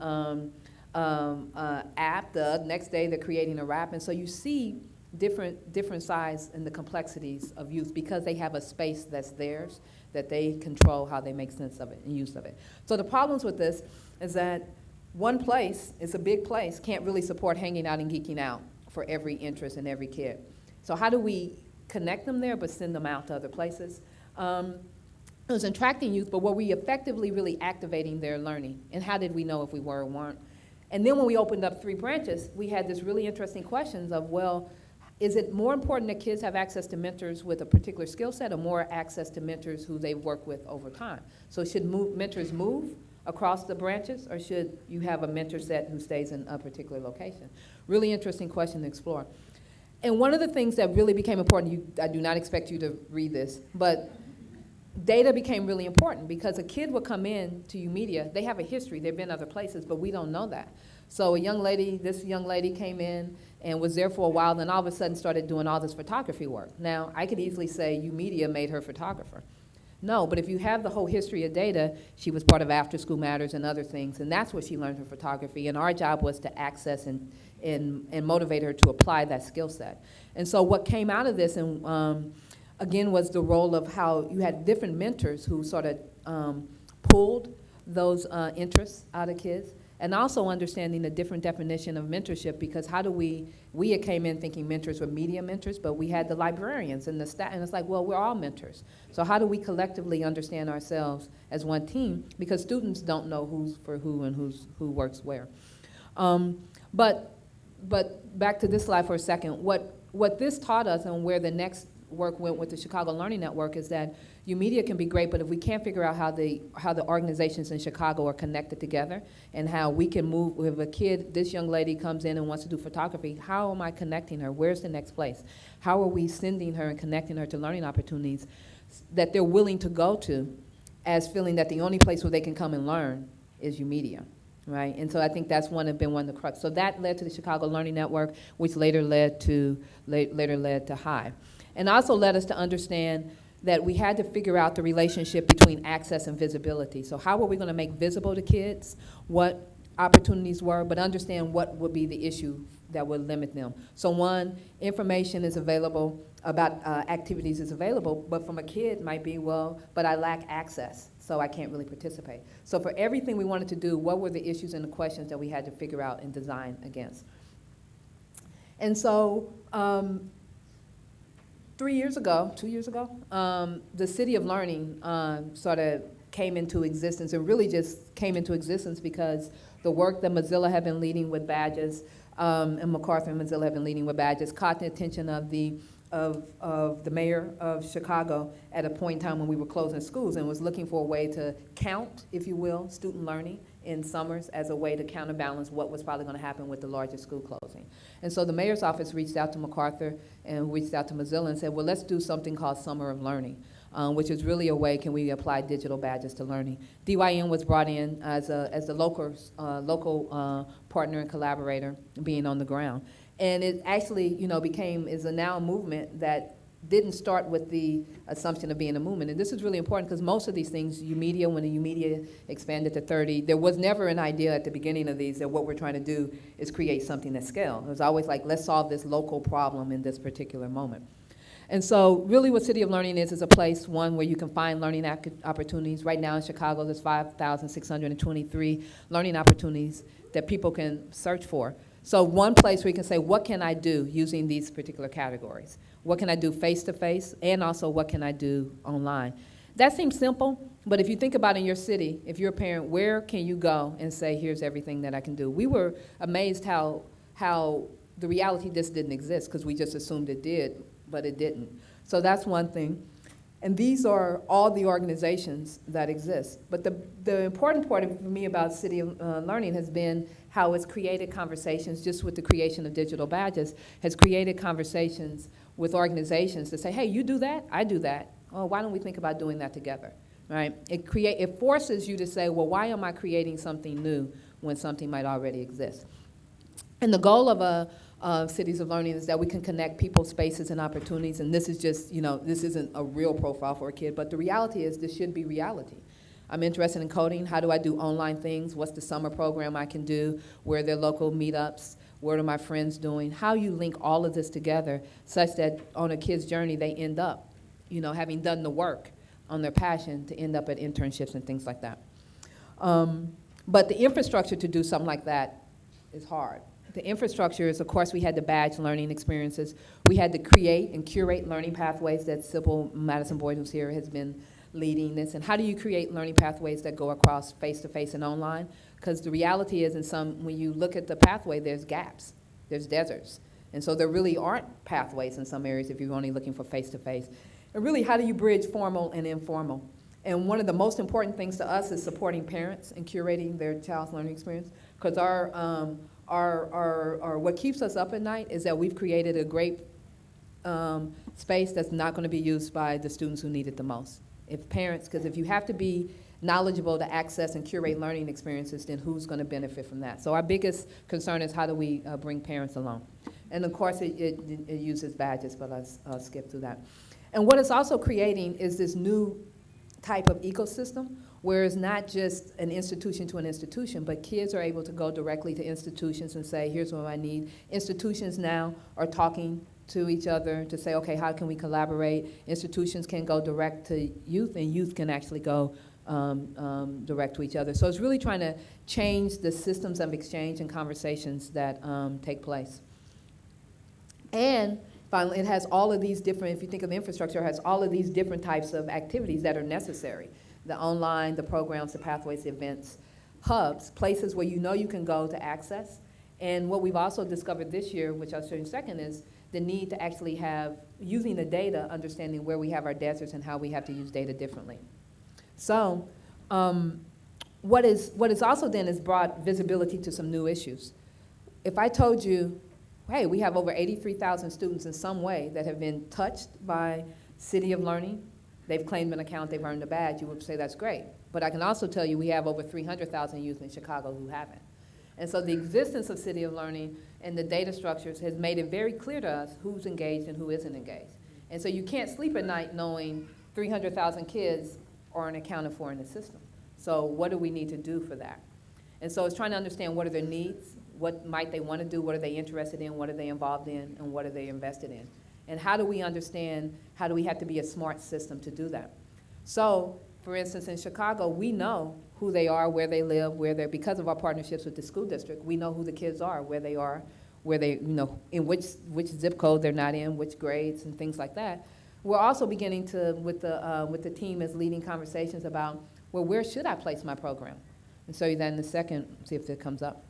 app, the next day they're creating a rap, and so you see different sides and the complexities of youth because they have a space that's theirs, that they control how they make sense of it and use of it. So the problems with this is that one place, it's a big place, can't really support hanging out and geeking out for every interest in every kid. So how do we connect them there but send them out to other places? It was attracting youth, but were we effectively really activating their learning? And how did we know if we were or weren't? And then when we opened up 3 branches, we had this really interesting questions of, well, is it more important that kids have access to mentors with a particular skill set or more access to mentors who they've worked with over time? So should mentors move across the branches, or should you have a mentor set who stays in a particular location? Really interesting question to explore. And one of the things that really became important, I do not expect you to read this, but data became really important because a kid would come in to U-Media, they have a history, they've been other places, but we don't know that. So this young lady came in and was there for a while, then all of a sudden started doing all this photography work. Now, I could easily say U-Media made her photographer. No, but if you have the whole history of data, she was part of After School Matters and other things, and that's where she learned her photography, and our job was to access and motivate her to apply that skill set. And so what came out of this, and again, was the role of how you had different mentors who sort of pulled those interests out of kids, and also understanding the different definition of mentorship, because how do we had came in thinking mentors were media mentors, but we had the librarians and the staff, and it's like, well, we're all mentors. So how do we collectively understand ourselves as one team? Because students don't know who's for who and who works where. But back to this slide for a second, what this taught us and where the next work went with the Chicago Learning Network is that U-Media can be great, but if we can't figure out how the organizations in Chicago are connected together and how we can move, if a kid, this young lady comes in and wants to do photography, how am I connecting her? Where's the next place? How are we sending her and connecting her to learning opportunities that they're willing to go to as feeling that the only place where they can come and learn is U-Media? Right, and so I think that's been one of the crux. So that led to the Chicago Learning Network, which later led to HIVE. And also led us to understand that we had to figure out the relationship between access and visibility. So how were we going to make visible to kids what opportunities were, but understand what would be the issue that would limit them. So one, information is available about activities is available, but from a kid might be, well, but I lack access, so I can't really participate. So for everything we wanted to do, what were the issues and the questions that we had to figure out and design against? And so 2 years ago, the City of Learning sort of came into existence, and really just came into existence because the work that Mozilla had been leading with badges, and MacArthur and Mozilla have been leading with badges, caught the attention of the mayor of Chicago at a point in time when we were closing schools, and was looking for a way to count, if you will, student learning in summers as a way to counterbalance what was probably going to happen with the larger school closing. And so the mayor's office reached out to MacArthur and reached out to Mozilla and said, well, let's do something called Summer of Learning, which is really a way can we apply digital badges to learning. DYN was brought in as the local partner and collaborator, being on the ground. And it actually, is now a movement that didn't start with the assumption of being a movement. And this is really important because most of these things, U-Media, when the U-Media expanded to 30, there was never an idea at the beginning of these that what we're trying to do is create something at scale. It was always like, let's solve this local problem in this particular moment. And so really what City of Learning is a place, one, where you can find learning opportunities. Right now in Chicago, there's 5,623 learning opportunities that people can search for. So one place where you can say, what can I do using these particular categories? What can I do face-to-face, and also what can I do online? That seems simple, but if you think about in your city, if you're a parent, where can you go and say, here's everything that I can do? We were amazed how the reality just didn't exist because we just assumed it did, but it didn't. So that's one thing. And these are all the organizations that exist. But the important part for me about City of Learning has been how it's created conversations, just with the creation of digital badges, has created conversations with organizations to say, hey, you do that, I do that. Oh, why don't we think about doing that together, right? It forces you to say, well, why am I creating something new when something might already exist? And the goal of Cities of Learning is that we can connect people, spaces, and opportunities. And this is just, this isn't a real profile for a kid, but the reality is this should be reality. I'm interested in coding. How do I do online things? What's the summer program I can do? Where are there local meetups? What are my friends doing? How you link all of this together such that on a kid's journey they end up, having done the work on their passion to end up at internships and things like that. But the infrastructure to do something like that is hard. The infrastructure is, of course, we had the badge learning experiences. We had to create and curate learning pathways that Sybil Madison Boyd, who's here, has been leading this. And how do you create learning pathways that go across face-to-face and online? Because the reality is, when you look at the pathway, there's gaps, there's deserts. And so there really aren't pathways in some areas if you're only looking for face-to-face. And really, how do you bridge formal and informal? And one of the most important things to us is supporting parents and curating their child's learning experience. Because what keeps us up at night is that we've created a great space that's not going to be used by the students who need it the most. Because if you have to be knowledgeable to access and curate learning experiences, then who's going to benefit from that? So our biggest concern is how do we bring parents along? And of course, it uses badges, but I'll skip through that. And what it's also creating is this new type of ecosystem where it's not just an institution to an institution, but kids are able to go directly to institutions and say, here's what I need. Institutions now are talking to each other to say, okay, how can we collaborate? Institutions can go direct to youth, and youth can actually go direct to each other. So it's really trying to change the systems of exchange and conversations that take place. And finally, it has all of these different, if you think of the infrastructure, it has all of these different types of activities that are necessary. The online, the programs, the pathways, the events, hubs, places where you can go to access. And what we've also discovered this year, which I'll show you in a second, is the need to actually have, using the data, understanding where we have our deserts and how we have to use data differently. So what is also then is brought visibility to some new issues. If I told you, hey, we have over 83,000 students in some way that have been touched by City of Learning, they've claimed an account, they've earned a badge, you would say that's great. But I can also tell you we have over 300,000 youth in Chicago who haven't. And so the existence of City of Learning and the data structures has made it very clear to us who's engaged and who isn't engaged. And so you can't sleep at night knowing 300,000 kids aren't accounted for in the system. So what do we need to do for that? And so it's trying to understand what are their needs, what might they want to do, what are they interested in, what are they involved in, and what are they invested in. And how do we understand, how do we have to be a smart system to do that? So, for instance, in Chicago, we know who they are, where they live, because of our partnerships with the school district, we know who the kids are, where they are, where they, in which zip code they're not in, which grades, and things like that. We're also beginning to, with the team as leading conversations about, well, where should I place my program? And so that in a second, see if it comes up.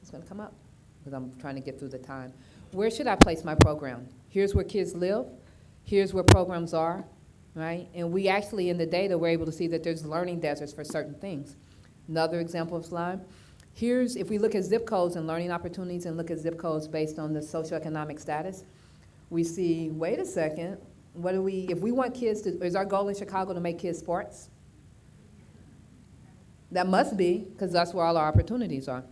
It's going to come up because I'm trying to get through the time. Where should I place my program? Here's where kids live. Here's where programs are, right? And we actually, in the data, we're able to see that there's learning deserts for certain things. Another example of slide. Here's, if we look at zip codes and learning opportunities and look at zip codes based on the socioeconomic status, we see, wait a second, if we want kids to, is our goal in Chicago to make kids sports? That must be, because that's where all our opportunities are.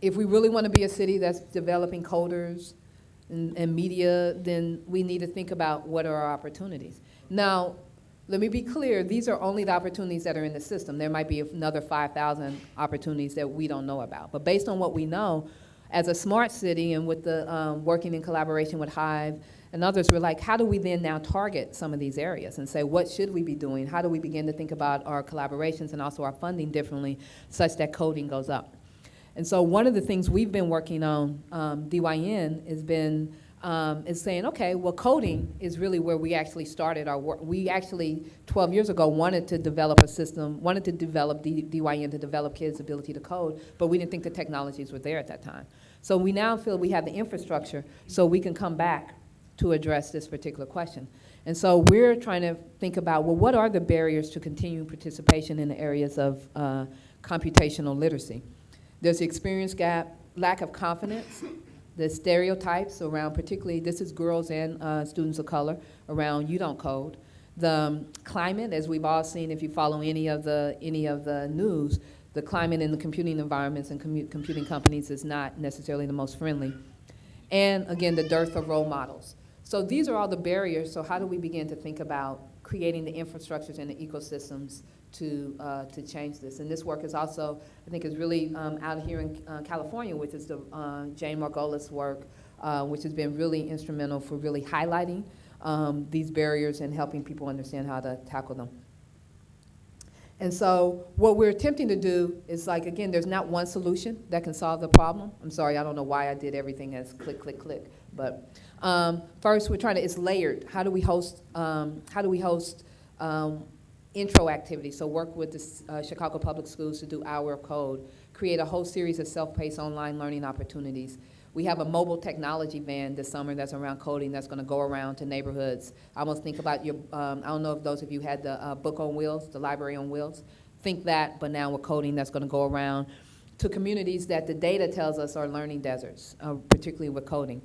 If we really want to be a city that's developing coders and media, then we need to think about what are our opportunities. Now, let me be clear, these are only the opportunities that are in the system. There might be another 5,000 opportunities that we don't know about. But based on what we know, as a smart city and with the working in collaboration with Hive and others, we're like, how do we then now target some of these areas and say, what should we be doing? How do we begin to think about our collaborations and also our funding differently such that coding goes up? And so one of the things we've been working on, DYN, has been is saying, okay, well, coding is really where we actually started our work. We actually, 12 years ago, wanted to develop a system, wanted to develop DYN to develop kids' ability to code, but we didn't think the technologies were there at that time. So we now feel we have the infrastructure so we can come back to address this particular question. And so we're trying to think about, well, what are the barriers to continuing participation in the areas of computational literacy? There's the experience gap, lack of confidence, the stereotypes around, particularly, this is girls and students of color, around you don't code. The climate, as we've all seen, if you follow any of the news, the climate in the computing environments and computing companies is not necessarily the most friendly. And again, the dearth of role models. So these are all the barriers. So how do we begin to think about creating the infrastructures and the ecosystems to change this? And this work is also, I think, is really out here in California, which is the Jane Margolis work, which has been really instrumental for really highlighting these barriers and helping people understand how to tackle them. And so what we're attempting to do is, like, again, there's not one solution that can solve the problem. I'm sorry, I don't know why I did everything as click, click, click. But first, we're trying to, it's layered. How do we host intro activities? So work with the Chicago Public Schools to do Hour of Code, create a whole series of self-paced online learning opportunities. We have a mobile technology van this summer that's around coding that's going to go around to neighborhoods. I almost think about your, I don't know if those of you had the book on wheels, the library on wheels. Think that, but now with coding that's going to go around to communities that the data tells us are learning deserts, particularly with coding.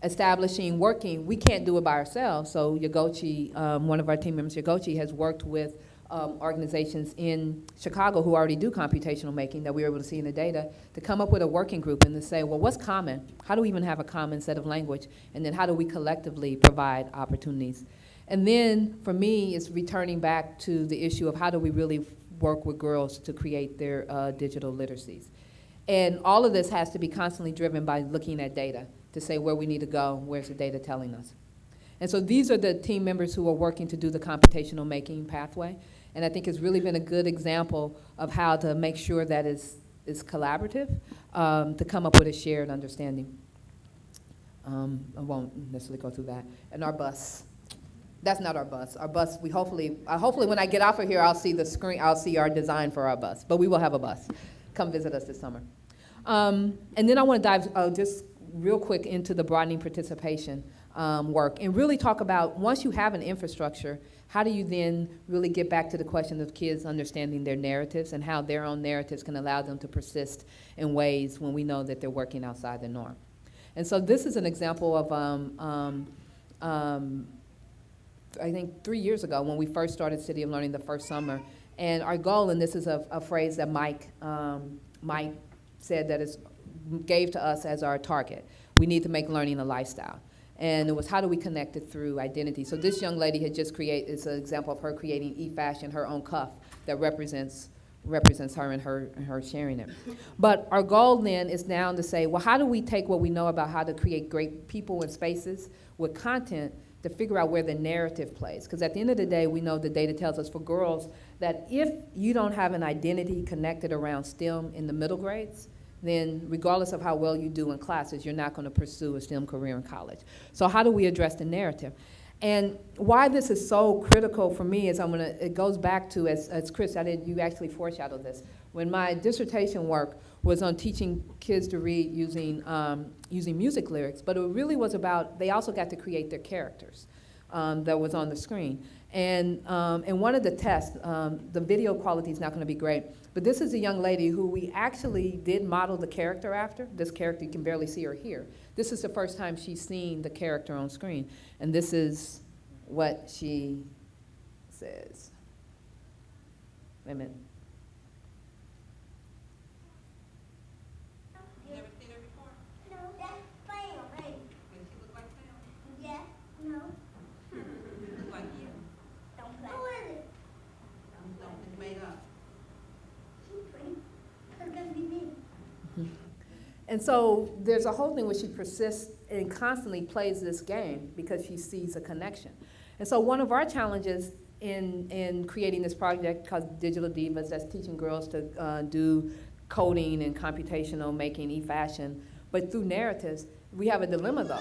Establishing, working, we can't do it by ourselves, so Yagochi, one of our team members, Yagochi, has worked with organizations in Chicago who already do computational making that we were able to see in the data to come up with a working group and to say, well, what's common? How do we even have a common set of language? And then how do we collectively provide opportunities? And then for me, it's returning back to the issue of how do we really work with girls to create their digital literacies. And all of this has to be constantly driven by looking at data to say where we need to go, where's the data telling us. And so these are the team members who are working to do the computational making pathway. And I think it's really been a good example of how to make sure that is collaborative to come up with a shared understanding. I won't necessarily go through that. And our bus. That's not our bus. Our bus, we hopefully when I get off of here, I'll see the screen, I'll see our design for our bus. But we will have a bus. Come visit us this summer. And then I want to dive just real quick into the broadening participation work and really talk about, once you have an infrastructure, how do you then really get back to the question of kids understanding their narratives and how their own narratives can allow them to persist in ways when we know that they're working outside the norm. And so this is an example of, I think 3 years ago when we first started City of Learning the first summer. And our goal, and this is a phrase that Mike said that gave to us as our target. We need to make learning a lifestyle. And it was, how do we connect it through identity? So this young lady had just created, it's an example of her creating e-fashion, her own cuff that represents her and her sharing it. But our goal then is now to say, well, how do we take what we know about how to create great people and spaces with content to figure out where the narrative plays? Because at the end of the day, we know the data tells us for girls that if you don't have an identity connected around STEM in the middle grades, then regardless of how well you do in classes, you're not going to pursue a STEM career in college. So how do we address the narrative? And why this is so critical for me is it goes back to, as Chris, you actually foreshadowed this. When my dissertation work was on teaching kids to read using music lyrics, but it really was about, they also got to create their characters that was on the screen. And one of the tests, the video quality is not going to be great, but this is a young lady who we actually did model the character after. This character, you can barely see her here. This is the first time she's seen the character on screen. And this is what she says. Wait a minute. No, that's Sam, right? Does she look like Sam? Yeah, no. Look like you. Don't play. Who is it? Something made up. She's pretty. That's gonna be me. And so there's a whole thing where she persists and constantly plays this game because she sees a connection. And so one of our challenges in creating this project called Digital Divas, that's teaching girls to do coding and computational making e-fashion, but through narratives, we have a dilemma though.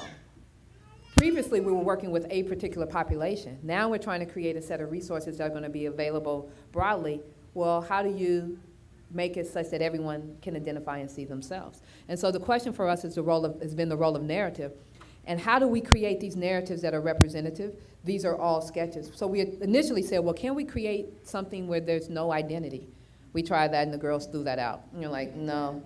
Previously, we were working with a particular population. Now we're trying to create a set of resources that are going to be available broadly. Well, how do you make it such that everyone can identify and see themselves? And so the question for us is has been the role of narrative. And how do we create these narratives that are representative? These are all sketches. So we initially said, well, can we create something where there's no identity? We tried that and the girls threw that out. And you're like, no,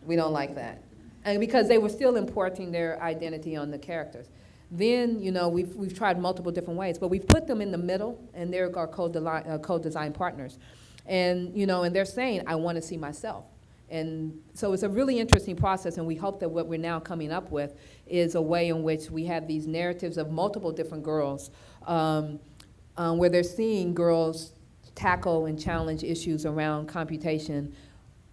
we don't like that. And because they were still importing their identity on the characters. Then, you know, we've tried multiple different ways, but we've put them in the middle, and they're our co-design partners. And, you know, and they're saying, I want to see myself. And so it's a really interesting process, and we hope that what we're now coming up with is a way in which we have these narratives of multiple different girls, where they're seeing girls tackle and challenge issues around computation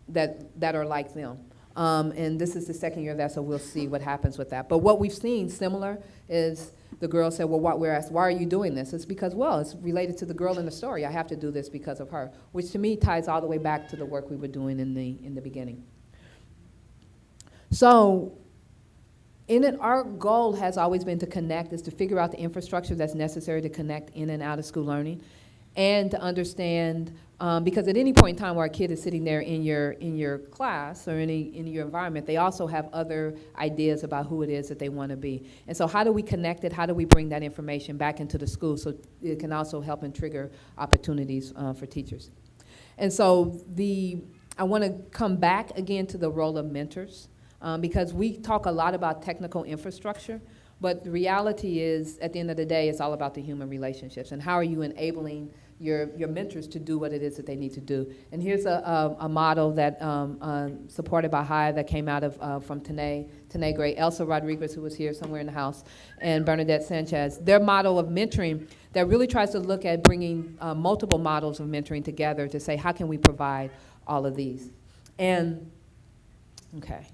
that are like them. And this is the second year of that, so we'll see what happens with that. But what we've seen similar is the girl said, well, we're asked, why are you doing this? It's because, well, it's related to the girl in the story. I have to do this because of her, which to me ties all the way back to the work we were doing in the beginning. So in it, our goal has always been to connect, is to figure out the infrastructure that's necessary to connect in and out of school learning, and to understand, because at any point in time where a kid is sitting there in your class or in your environment, they also have other ideas about who it is that they want to be. And so how do we connect it? How do we bring that information back into the school so it can also help and trigger opportunities for teachers? And so I want to come back again to the role of mentors, because we talk a lot about technical infrastructure, but the reality is, at the end of the day, it's all about the human relationships and how are you enabling your mentors to do what it is that they need to do. And here's a model that supported by Hive that came out of from Tanae Gray, Elsa Rodriguez, who was here somewhere in the house, and Bernadette Sanchez. Their model of mentoring that really tries to look at bringing multiple models of mentoring together to say, how can we provide all of these? And, okay.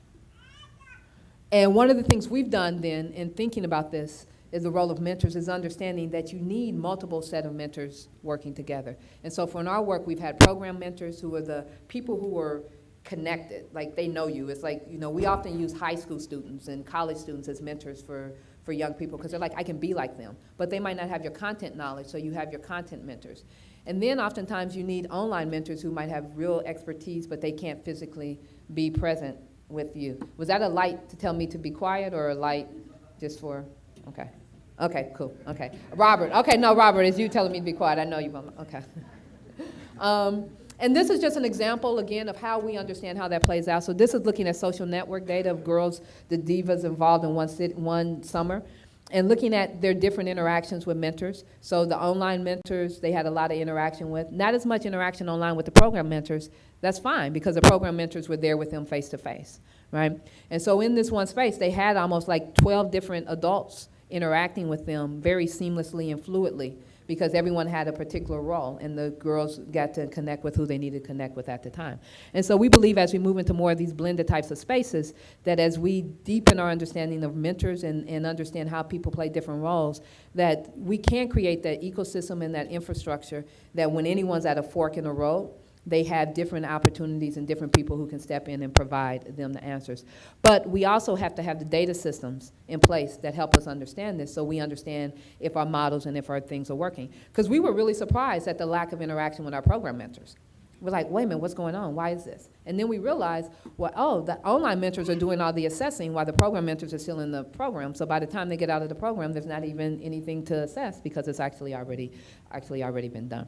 And one of the things we've done then in thinking about this is the role of mentors is understanding that you need multiple set of mentors working together. And so for in our work, we've had program mentors who are the people who are connected, like they know you. It's like, you know, we often use high school students and college students as mentors for young people because they're like, I can be like them. But they might not have your content knowledge, so you have your content mentors. And then oftentimes you need online mentors who might have real expertise, but they can't physically be present with you. Was that a light to tell me to be quiet or a light just for, okay. Okay, cool, okay. Robert, okay, no, Robert, it's you telling me to be quiet. I know you won't, okay. And this is just an example, again, of how we understand how that plays out. So this is looking at social network data of girls, the divas involved in one summer, and looking at their different interactions with mentors. So the online mentors, they had a lot of interaction with. Not as much interaction online with the program mentors. That's fine, because the program mentors were there with them face to face, right? And so in this one space, they had almost like 12 different adults interacting with them very seamlessly and fluidly, because everyone had a particular role, and the girls got to connect with who they needed to connect with at the time. And so we believe as we move into more of these blended types of spaces, that as we deepen our understanding of mentors and understand how people play different roles, that we can create that ecosystem and that infrastructure that when anyone's at a fork in the road, they have different opportunities and different people who can step in and provide them the answers. But we also have to have the data systems in place that help us understand this, so we understand if our models and if our things are working. Because we were really surprised at the lack of interaction with our program mentors. We're like, wait a minute, what's going on? Why is this? And then we realized, well, oh, the online mentors are doing all the assessing while the program mentors are still in the program. So by the time they get out of the program, there's not even anything to assess because it's actually already been done.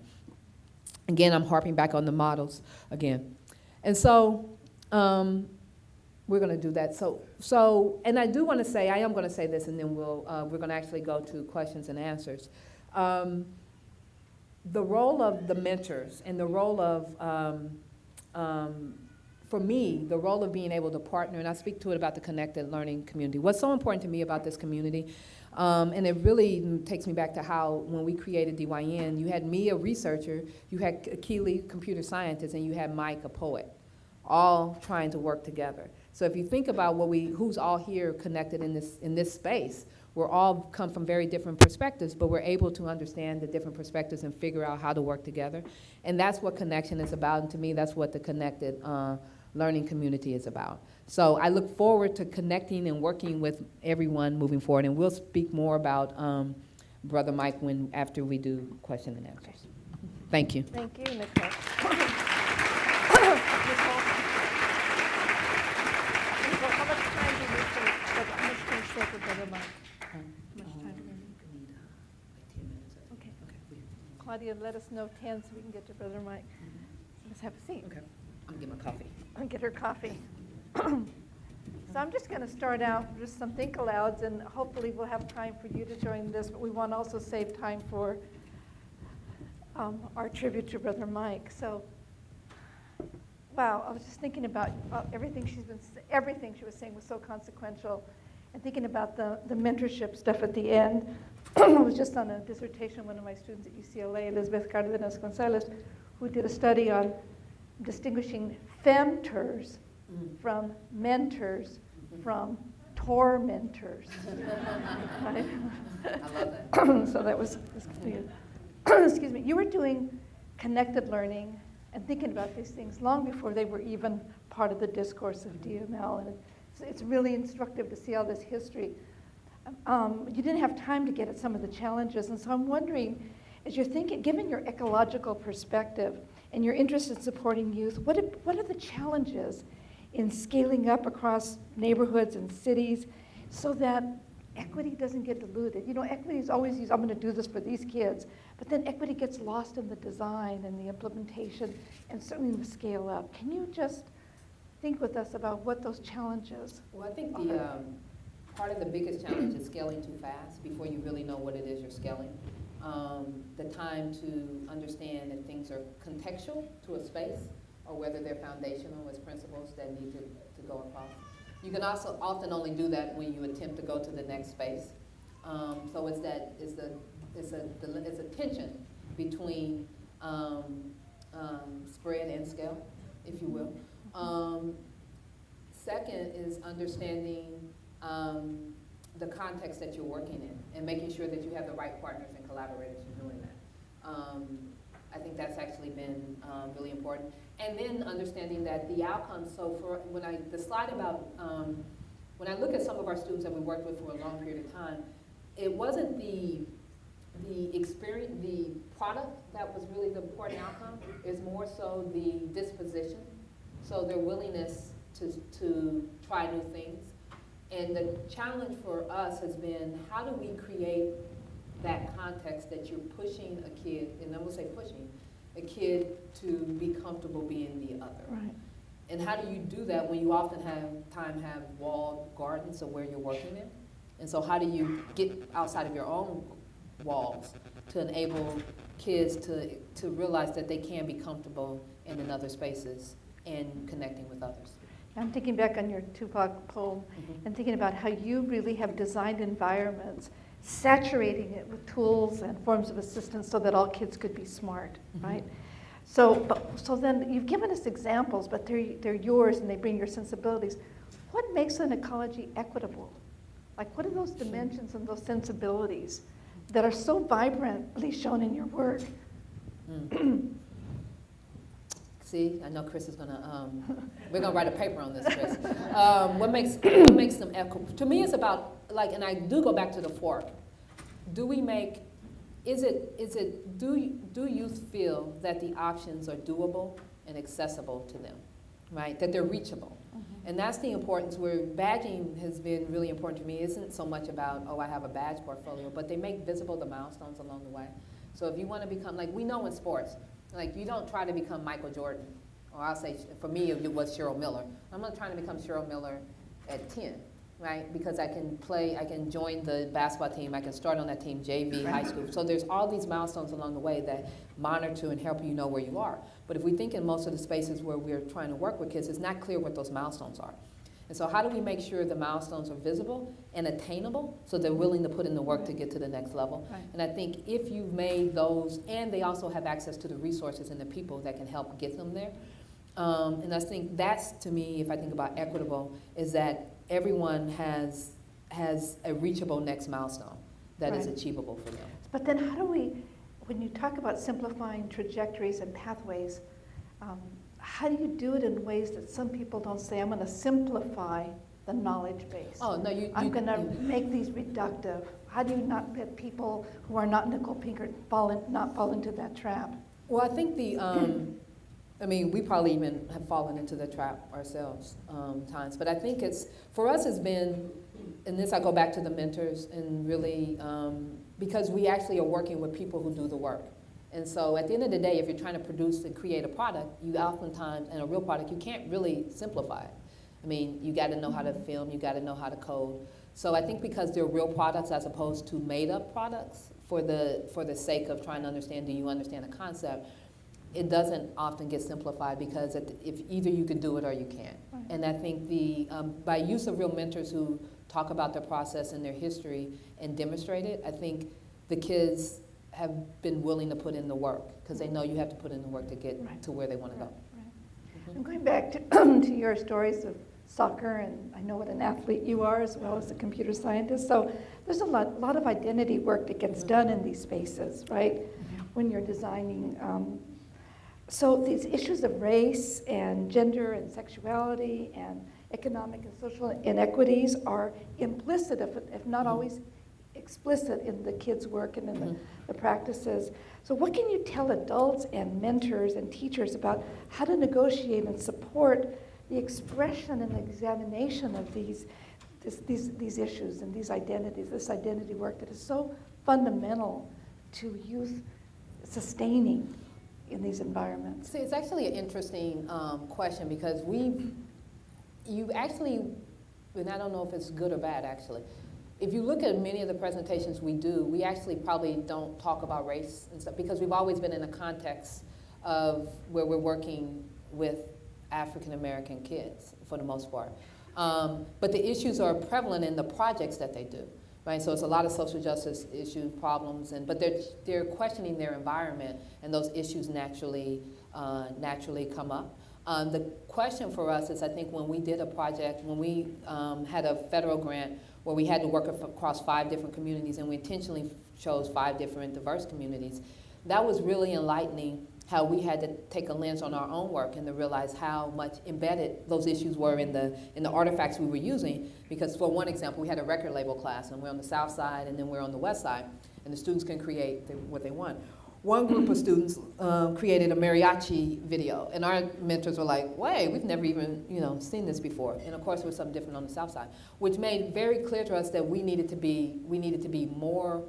Again, I'm harping back on the models again. And so we're going to do that. So, and I do want to say, I am going to say this, and then we're going to actually go to questions and answers. The role of the mentors and the role of, for me, the role of being able to partner, and I speak to it about the connected learning community. What's so important to me about this community, and it really takes me back to how when we created DYN, you had me, a researcher, you had Keely, computer scientist, and you had Mike, a poet, all trying to work together. So if you think about who's all here connected in this space, we're all come from very different perspectives, but we're able to understand the different perspectives and figure out how to work together. And that's what connection is about, and to me, that's what the connected learning community is about. So I look forward to connecting and working with everyone moving forward, and we'll speak more about Brother Mike after we do question and answers. Thank you. Thank you, Nicole. How much time do you need for Brother Mike? Claudia, let us know 10 so we can get to Brother Mike. Let's have a seat. Okay, I'm gonna get my coffee. I'll get her coffee. So I'm just going to start out with some think alouds, and hopefully we'll have time for you to join this, but we want to also save time for our tribute to Brother Mike. So, wow, I was just thinking about everything everything she was saying was so consequential, and thinking about the mentorship stuff at the end. I was just on a dissertation, one of my students at UCLA, Elizabeth Cardenas Gonzalez, who did a study on distinguishing femtors from mentors from tormentors. Right? I love that. So that was excuse me. You were doing connected learning and thinking about these things long before they were even part of the discourse of DML, and it's really instructive to see all this history. You didn't have time to get at some of the challenges, and so I'm wondering, as you're thinking, given your ecological perspective and your interest in supporting youth, what are the challenges in scaling up across neighborhoods and cities so that equity doesn't get diluted? You know, equity is always used, I'm going to do this for these kids, but then equity gets lost in the design and the implementation and certainly in the scale up. Can you just think with us about what those challenges Well, I think the part of the biggest challenge is scaling too fast before you really know what it is you're scaling. The time to understand that things are contextual to a space, or whether they're foundational as principles that need to go across. You can also often only do that when you attempt to go to the next space. So it's a tension between spread and scale, if you will. Second is understanding the context that you're working in and making sure that you have the right partners and collaborators in doing that. I think that's actually been really important. And then understanding that the outcomes, so for the slide about, when I look at some of our students that we worked with for a long period of time, it wasn't the experience, the product that was really the important outcome, it's more so the disposition, so their willingness to try new things. And the challenge for us has been, how do we create that context that you're pushing a kid, and I'm gonna say pushing, a kid to be comfortable being the other. Right. And how do you do that when you often have walled gardens of where you're working in? And so how do you get outside of your own walls to enable kids to realize that they can be comfortable in other spaces and connecting with others? I'm thinking back on your Tupac poem and thinking about how you really have designed environments, saturating it with tools and forms of assistance so that all kids could be smart, right? So then you've given us examples, but they're yours and they bring your sensibilities. What makes an ecology equitable? Like, what are those dimensions and those sensibilities that are so vibrantly shown in your work? See, I know Chris is gonna, we're gonna write a paper on this, Chris. What makes them equitable? To me, it's about, like, and I do go back to the fork. Do youth feel that the options are doable and accessible to them, right? That they're reachable. And that's the importance where badging has been really important to me. It isn't so much about, oh, I have a badge portfolio, but they make visible the milestones along the way. So if you wanna become, like we know in sports, like you don't try to become Michael Jordan, or I'll say, for me, it was Cheryl Miller. I'm not trying to become Cheryl Miller at 10, right? Because I can join the basketball team, I can start on that team, JV, high school. So there's all these milestones along the way that monitor and help you know where you are. But if we think in most of the spaces where we're trying to work with kids, it's not clear what those milestones are. And so how do we make sure the milestones are visible and attainable so they're willing to put in the work to get to the next level? Right. And I think if you've made those, and they also have access to the resources and the people that can help get them there. And I think that's, to me, if I think about equitable, is that everyone has a reachable next milestone that is achievable for them. But then how do we, when you talk about simplifying trajectories and pathways, how do you do it in ways that some people don't say, I'm going to simplify the knowledge base? Oh, no, I'm going to make these reductive. How do you not let people who are not Nicole Pinkert not fall into that trap? Well, I think I mean, we probably even have fallen into the trap ourselves times. But I think for us has been, and this I go back to the mentors and really, because we actually are working with people who do the work. And so at the end of the day, if you're trying to produce and create a product, you oftentimes, and a real product, you can't really simplify it. I mean, you got to know how to film, you got to know how to code. So I think because they're real products as opposed to made-up products for the sake of trying to understand, do you understand the concept, it doesn't often get simplified because if either you could do it or you can't. Right. And I think by use of real mentors who talk about their process and their history and demonstrate it, I think the kids have been willing to put in the work because they know you have to put in the work to get right. to where they want to go. Right. I'm going back to, to your stories of soccer, and I know what an athlete you are as well as a computer scientist. So there's a lot of identity work that gets done in these spaces, right? When you're designing. So these issues of race and gender and sexuality and economic and social inequities are implicit, if not always explicit, in the kids' work and in the practices. So what can you tell adults and mentors and teachers about how to negotiate and support the expression and examination of these issues and these identities, this identity work that is so fundamental to youth sustaining in these environments? See, it's actually an interesting question because you actually, and I don't know if it's good or bad actually, if you look at many of the presentations we do, we actually probably don't talk about race and stuff because we've always been in a context of where we're working with African American kids for the most part. But the issues are prevalent in the projects that they do, right? So it's a lot of social justice issues, problems, but they're questioning their environment, and those issues naturally come up. The question for us is, I think when we did a project, when we had a federal grant where we had to work across 5 different communities, and we intentionally chose 5 different diverse communities, that was really enlightening how we had to take a lens on our own work and to realize how much embedded those issues were in the artifacts we were using. Because for one example, we had a record label class, and we're on the south side and then we're on the west side, and the students can create what they want. One group of students created a mariachi video, and our mentors were like, wait, we've never even seen this before. And of course, it was something different on the south side, which made very clear to us that we needed to be more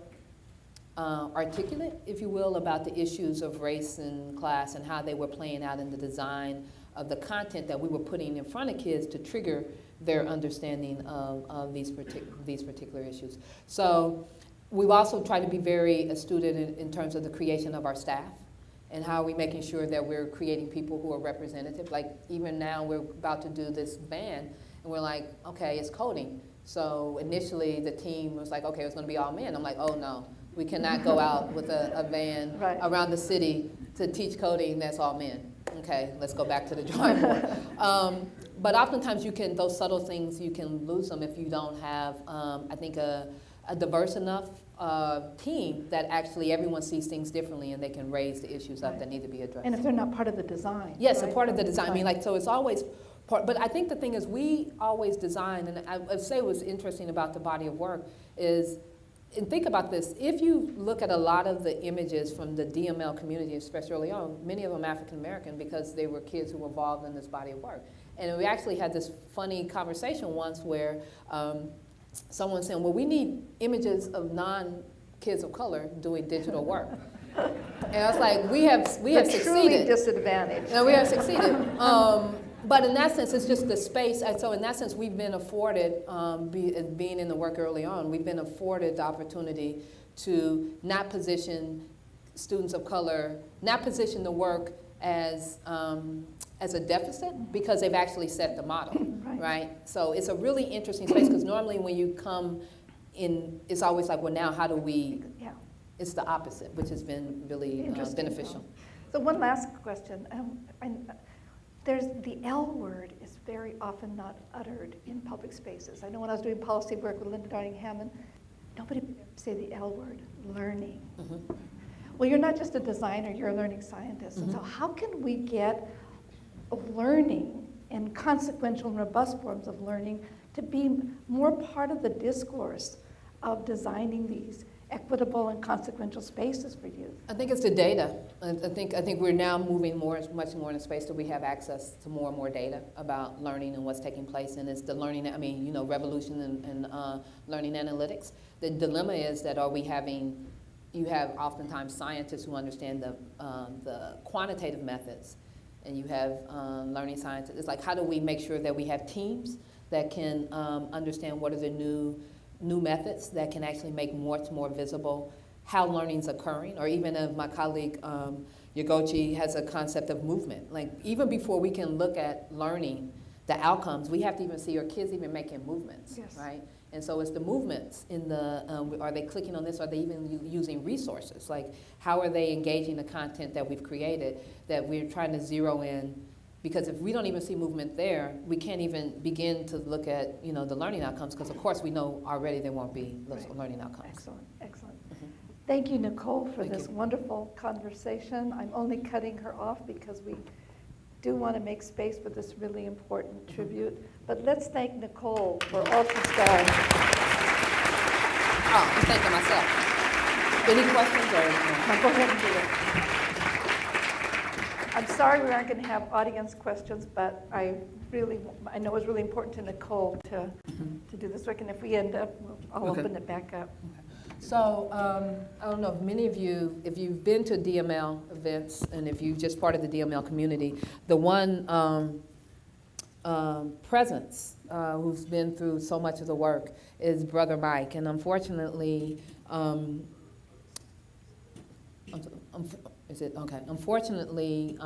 articulate, if you will, about the issues of race and class and how they were playing out in the design of the content that we were putting in front of kids to trigger their understanding of these particular issues. So we've also tried to be very astute in terms of the creation of our staff and how are we making sure that we're creating people who are representative. Like even now we're about to do this band and we're like, okay, it's coding. So initially the team was like, okay, it's gonna be all men. I'm like, oh no. We cannot go out with a van right. around the city to teach coding that's all men. Okay, let's go back to the drawing board. But oftentimes those subtle things, you can lose them if you don't have, I think, a diverse enough team that actually everyone sees things differently and they can raise the issues up that need to be addressed. And if they're not part of the design. Yes, right? A part of the design. I mean, so it's always part, but I think the thing is we always design, and I'd say what's interesting about the body of work is, and think about this, if you look at a lot of the images from the DML community, especially early on, many of them African American because they were kids who were involved in this body of work. And we actually had this funny conversation once where someone saying, well, we need images of non-kids of color doing digital work. And I was like, we have succeeded. Truly disadvantaged. No, we have succeeded. But in that sense, it's just the space. And so in that sense, we've been afforded, being in the work early on, we've been afforded the opportunity to not position students of color, not position the work as a deficit because they've actually set the model, right? So it's a really interesting space because normally when you come in, it's always like, well, now how do we, it's the opposite, which has been really beneficial. So one last question. There's the L word is very often not uttered in public spaces. I know when I was doing policy work with Linda Darling Hammond, nobody would say the L word, learning. Mm-hmm. Well, you're not just a designer, you're a learning scientist. Mm-hmm. And so how can we get learning and consequential and robust forms of learning to be more part of the discourse of designing these equitable and consequential spaces for youth? I think it's the data. I think we're now moving much more in a space that we have access to more and more data about learning and what's taking place, and it's the learning, revolution and learning analytics. The dilemma is that are we having you have oftentimes scientists who understand the quantitative methods, and you have learning scientists. It's like, how do we make sure that we have teams that can understand what are the new methods that can actually make more visible how learning's occurring, or even if my colleague Yagochi has a concept of movement. Like, even before we can look at learning, the outcomes, we have to even see, are kids even making movements, Yes. right? And so it's the movements in the, are they clicking on this? Are they even using resources? Like, how are they engaging the content that we've created that we're trying to zero in? Because if we don't even see movement there, we can't even begin to look at, you know, the learning outcomes, because of course we know already there won't be those learning outcomes. Excellent, excellent. Thank you, Nicole, for Thank this you. wonderful conversation. I'm only cutting her off because we do want to make space for this really important tribute. But let's thank Nicole for all she's done. Oh, I'm thanking myself. Any questions or? Now, go ahead and do it. I'm sorry we aren't going to have audience questions, but I know it's really important to Nicole to do this work, and if we end up, I'll Okay. open it back up. So, I don't know if many of you, if you've been to DML events, and if you're just part of the DML community, the one presence who's been through so much of the work is Brother Mike. And unfortunately, unfortunately,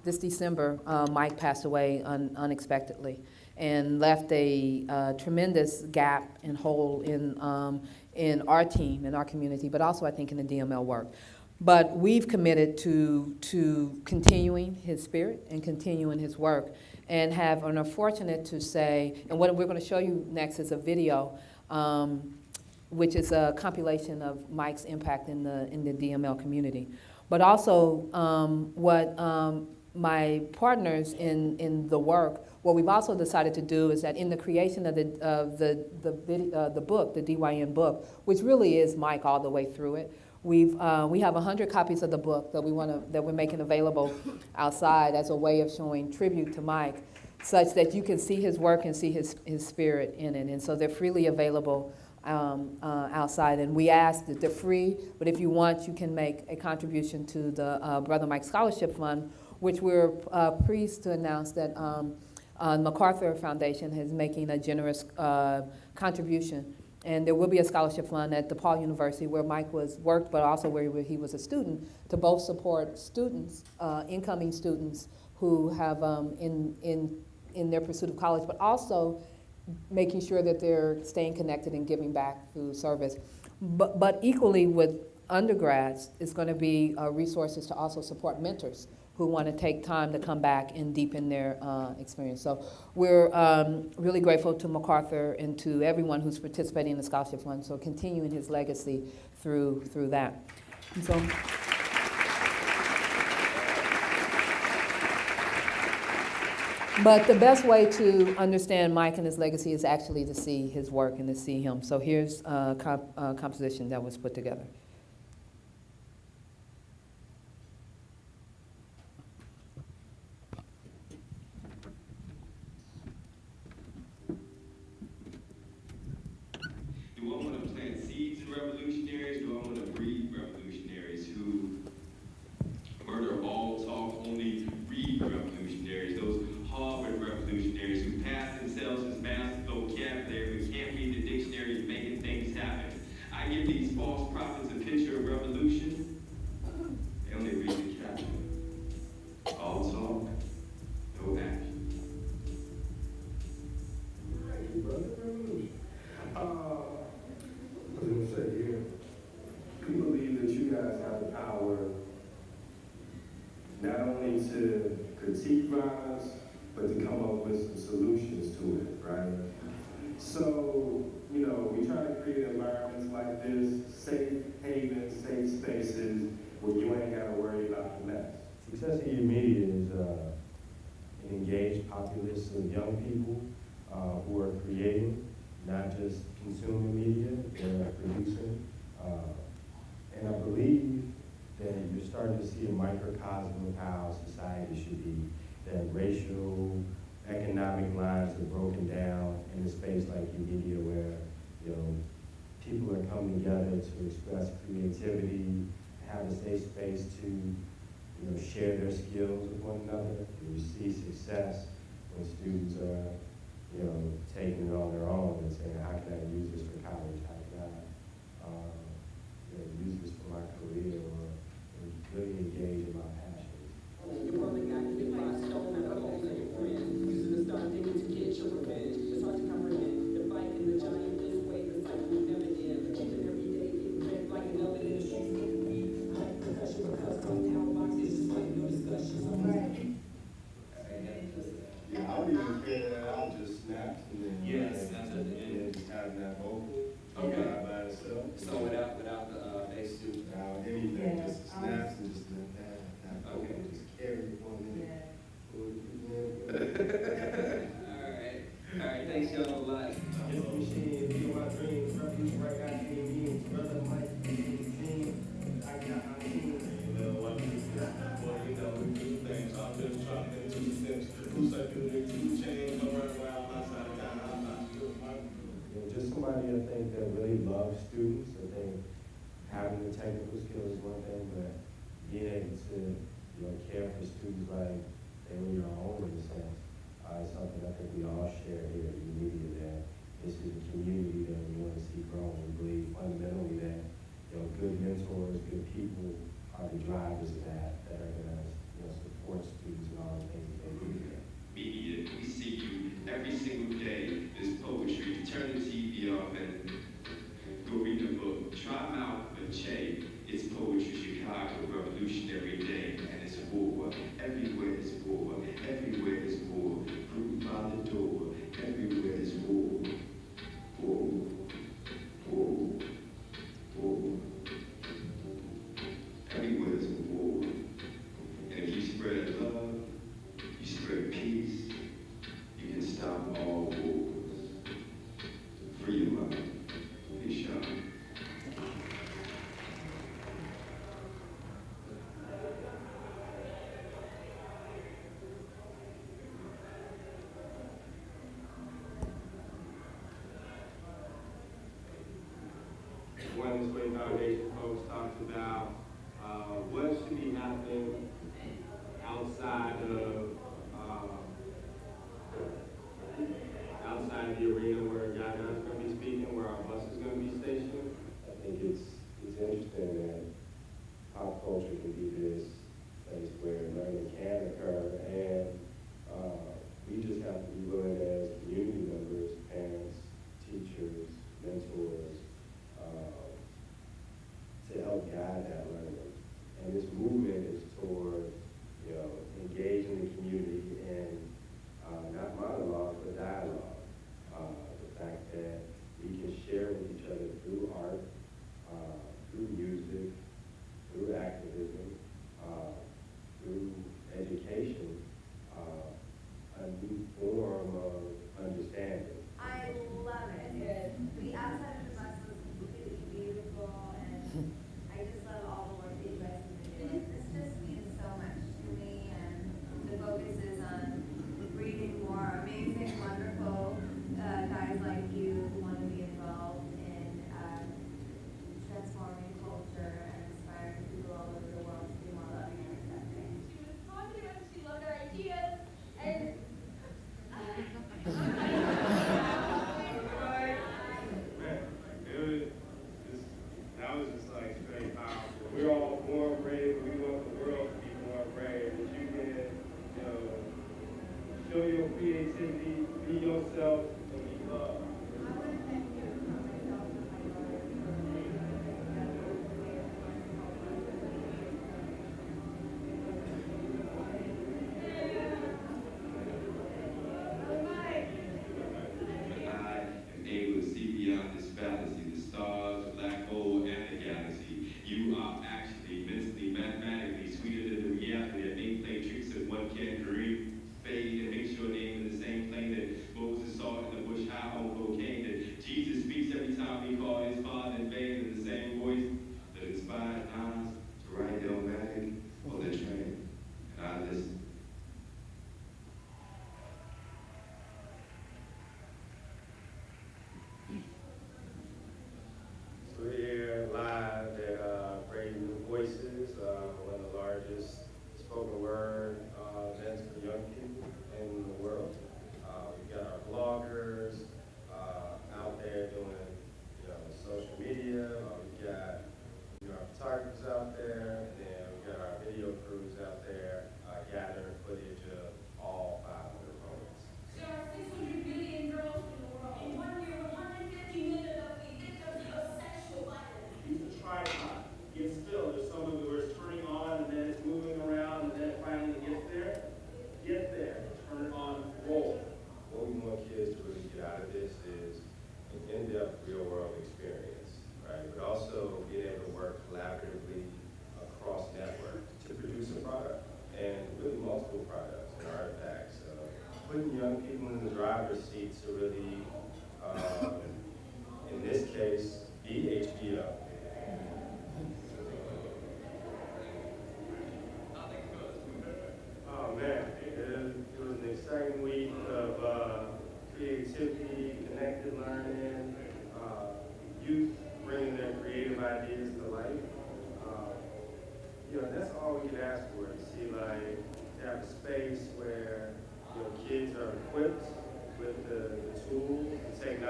this December, Mike passed away unexpectedly and left a tremendous gap and hole in our team, in our community, but also I think in the DML work. But we've committed to continuing his spirit and continuing his work, and are fortunate to say, and what we're going to show you next is a video, which is a compilation of Mike's impact in the DML community. But also what my partners in the work, what we've also decided to do is that in the creation of the book, the DYN book, which really is Mike all the way through it, we have 100 copies of the book that we're making available outside as a way of showing tribute to Mike, such that you can see his work and see his spirit in it. And so they're freely available outside. And we ask that they're free, but if you want, you can make a contribution to the Brother Mike Scholarship Fund, which we're pleased to announce that MacArthur Foundation is making a generous contribution. And there will be a scholarship fund at DePaul University where Mike worked, but also where he was a student, to both support students, incoming students who have in their pursuit of college, but also making sure that they're staying connected and giving back through service. But equally with undergrads, it's going to be resources to also support mentors who want to take time to come back and deepen their experience. So we're really grateful to MacArthur and to everyone who's participating in the Scholarship Fund, so continuing his legacy through that. And so, but the best way to understand Mike and his legacy is actually to see his work and to see him. So here's a composition that was put together. Do I want to plant seeds in revolutionaries? Do I want to breed revolutionaries who murder all talk, only read revolutionaries? Those Harvard revolutionaries who pass themselves as master vocabulary but can't read the dictionary and making things happen. I give these false prophets a picture of revolution. They only read the caption. All talk, no action. Thank you, brother. Revolution. I was going to say here, we believe that you guys have the power not only to critique violence, but to come up with some solutions to it, right? So, you know, we try to create environments like this, safe havens, safe spaces, where you ain't got to worry about the mess. Success in your media is an engaged populace of young people who are creating, not just consuming media, they're producing. And I believe that you're starting to see a microcosm of how society should be, that racial, economic lines are broken down in a space like your media where, you know, people are coming together to express creativity, have a safe space to, share their skills with one another. And you see success when students are, taking it on their own and saying, how can I use this for college? How can I, use this for my career, or really engage in my passions? Your brother got hit by a stone at a hole in your friend, using the star thinking to get your revenge. It's hard to comprehend the fight in the giant this way, the cycle will never end. Keeping every day getting bent like an elephant in the streets, getting beat. Like percussion with custom town boxes, just like no discussions. Yeah, I would even figure that out, just snaps and then Yes, just having that vocal by itself. So without the bass too. Without anything, just snaps and just let that vocal just carry one in. All right, thanks y'all a lot. This machine, feel my dreams, revolution right now, dream means, brother Mike, dream, I got my dreams. What we do things, I'm just trying to do steps, who circulate two chains, I'm running around my side of town, I'm not sure my just somebody I think that really loves students. I think having the technical skills is one thing, but being able to, care for students like they were your own in a sense, is something I think we all share here at Media, that this is a community that we want to see grow. We believe fundamentally that, good mentors, good people are the drivers of that are going to, support students in all the things that they do. Media, we see you every single day. This poetry, turn the TV off and go read a book. Try Mouth of Che. It's poetry, Chicago, revolutionary day, and it's war. Everywhere is war. Everywhere is war. Fruit by the door. Everywhere is war. War. War. War. Everywhere is war. And if you spread love, you spread peace, you can stop all wars. Free your mind. Peace, y'all. One This Way Foundation folks talked about what should be happening outside of the arena where Guyana's going to be speaking, where our bus is going to be stationed. I think it's interesting that pop culture can be this place where learning can occur, and we just have to be willing as community members, parents, teachers, mentors, to help guide that learning. And this movement is toward, engaging the community in not monologue, but dialogue. The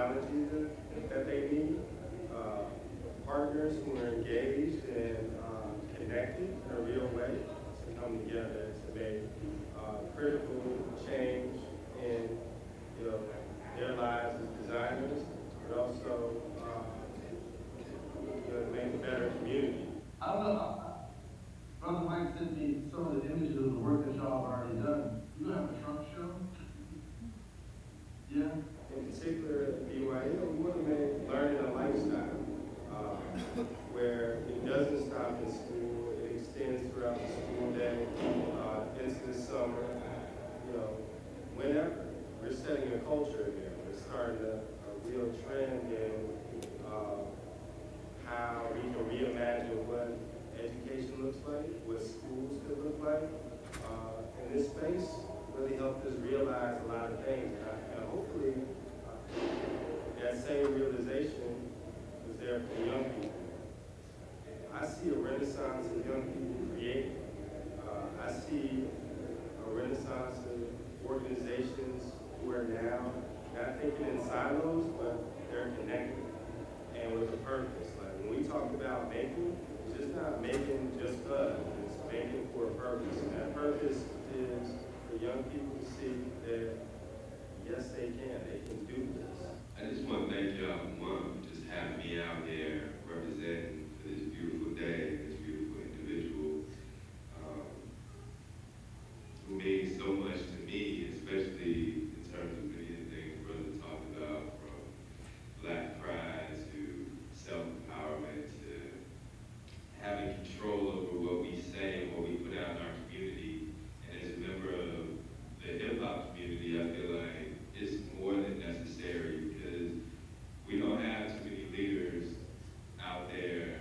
technology that they need, partners who are engaged and connected in a real way to come together to make critical change in their lives as designers, but also to make a better community. I don't know. Brother Mike sent me some of the images of the work that y'all have already done. You gonna have a trunk show? Yeah. In particular, at BYU, we want to make learning a lifestyle where it doesn't stop in school. It extends throughout the school day, into the summer, whenever. We're setting a culture here. We're starting a real trend in how we can reimagine what education looks like, what schools could look like. And this space really helped us realize a lot of things. And hopefully, that same realization was there for young people. I see a renaissance of young people creating. I see a renaissance of organizations who are now not thinking in silos, but they're connected and with a purpose. Like when we talk about making, it's just not making just us. It's making for a purpose. And that purpose is for young people to see that, yes, they can do this. I just want to thank y'all for just having me out here representing for this beautiful day, this beautiful individual who means so much to me, especially in terms of many of the things Brother talked about, from Black pride to self-empowerment to having control over what we say and what we put out in our community. And as a member of the hip-hop community, I feel like it's more than necessary because we don't have too many leaders out there.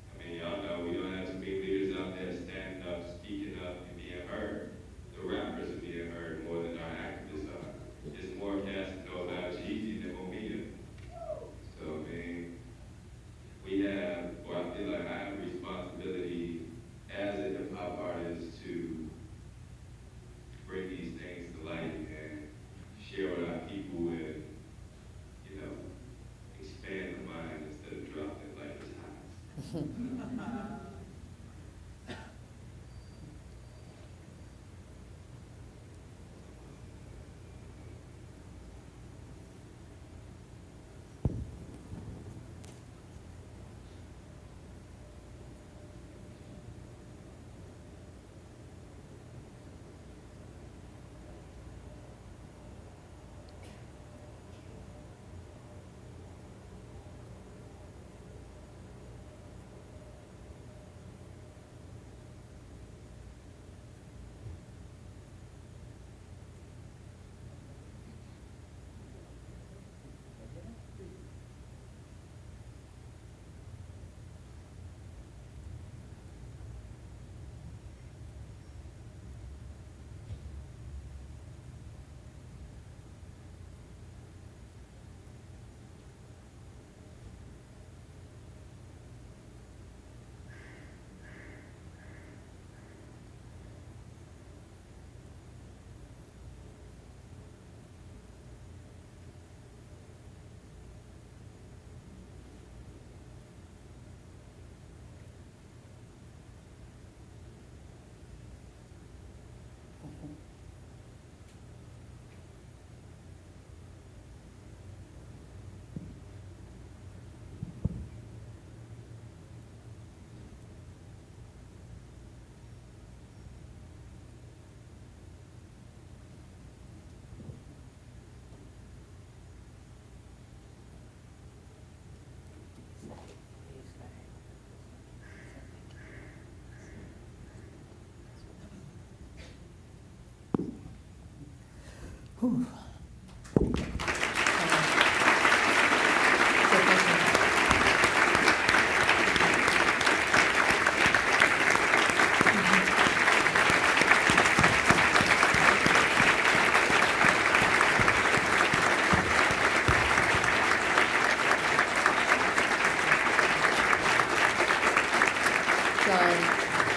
I mean, y'all know we don't have too many leaders out there standing up, speaking up, and being heard. The rappers are being heard more than our activists are. It's more cats that know about Jeezy than Omega. So, I mean, we have, or I feel like I have a responsibility as a hip-hop artist to bring these things to light and share with our people and, expand the mind instead of dropping it like it's hot.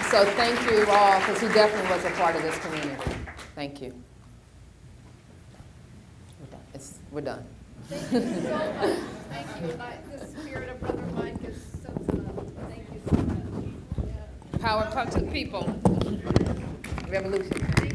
So thank you all, because he definitely was a part of this community. Thank you. We're done. We're done. Thank you so much. Thank you. The spirit of Brother Mike is so thank you so much. Yeah. Power, talk to the people. Revolution. Thank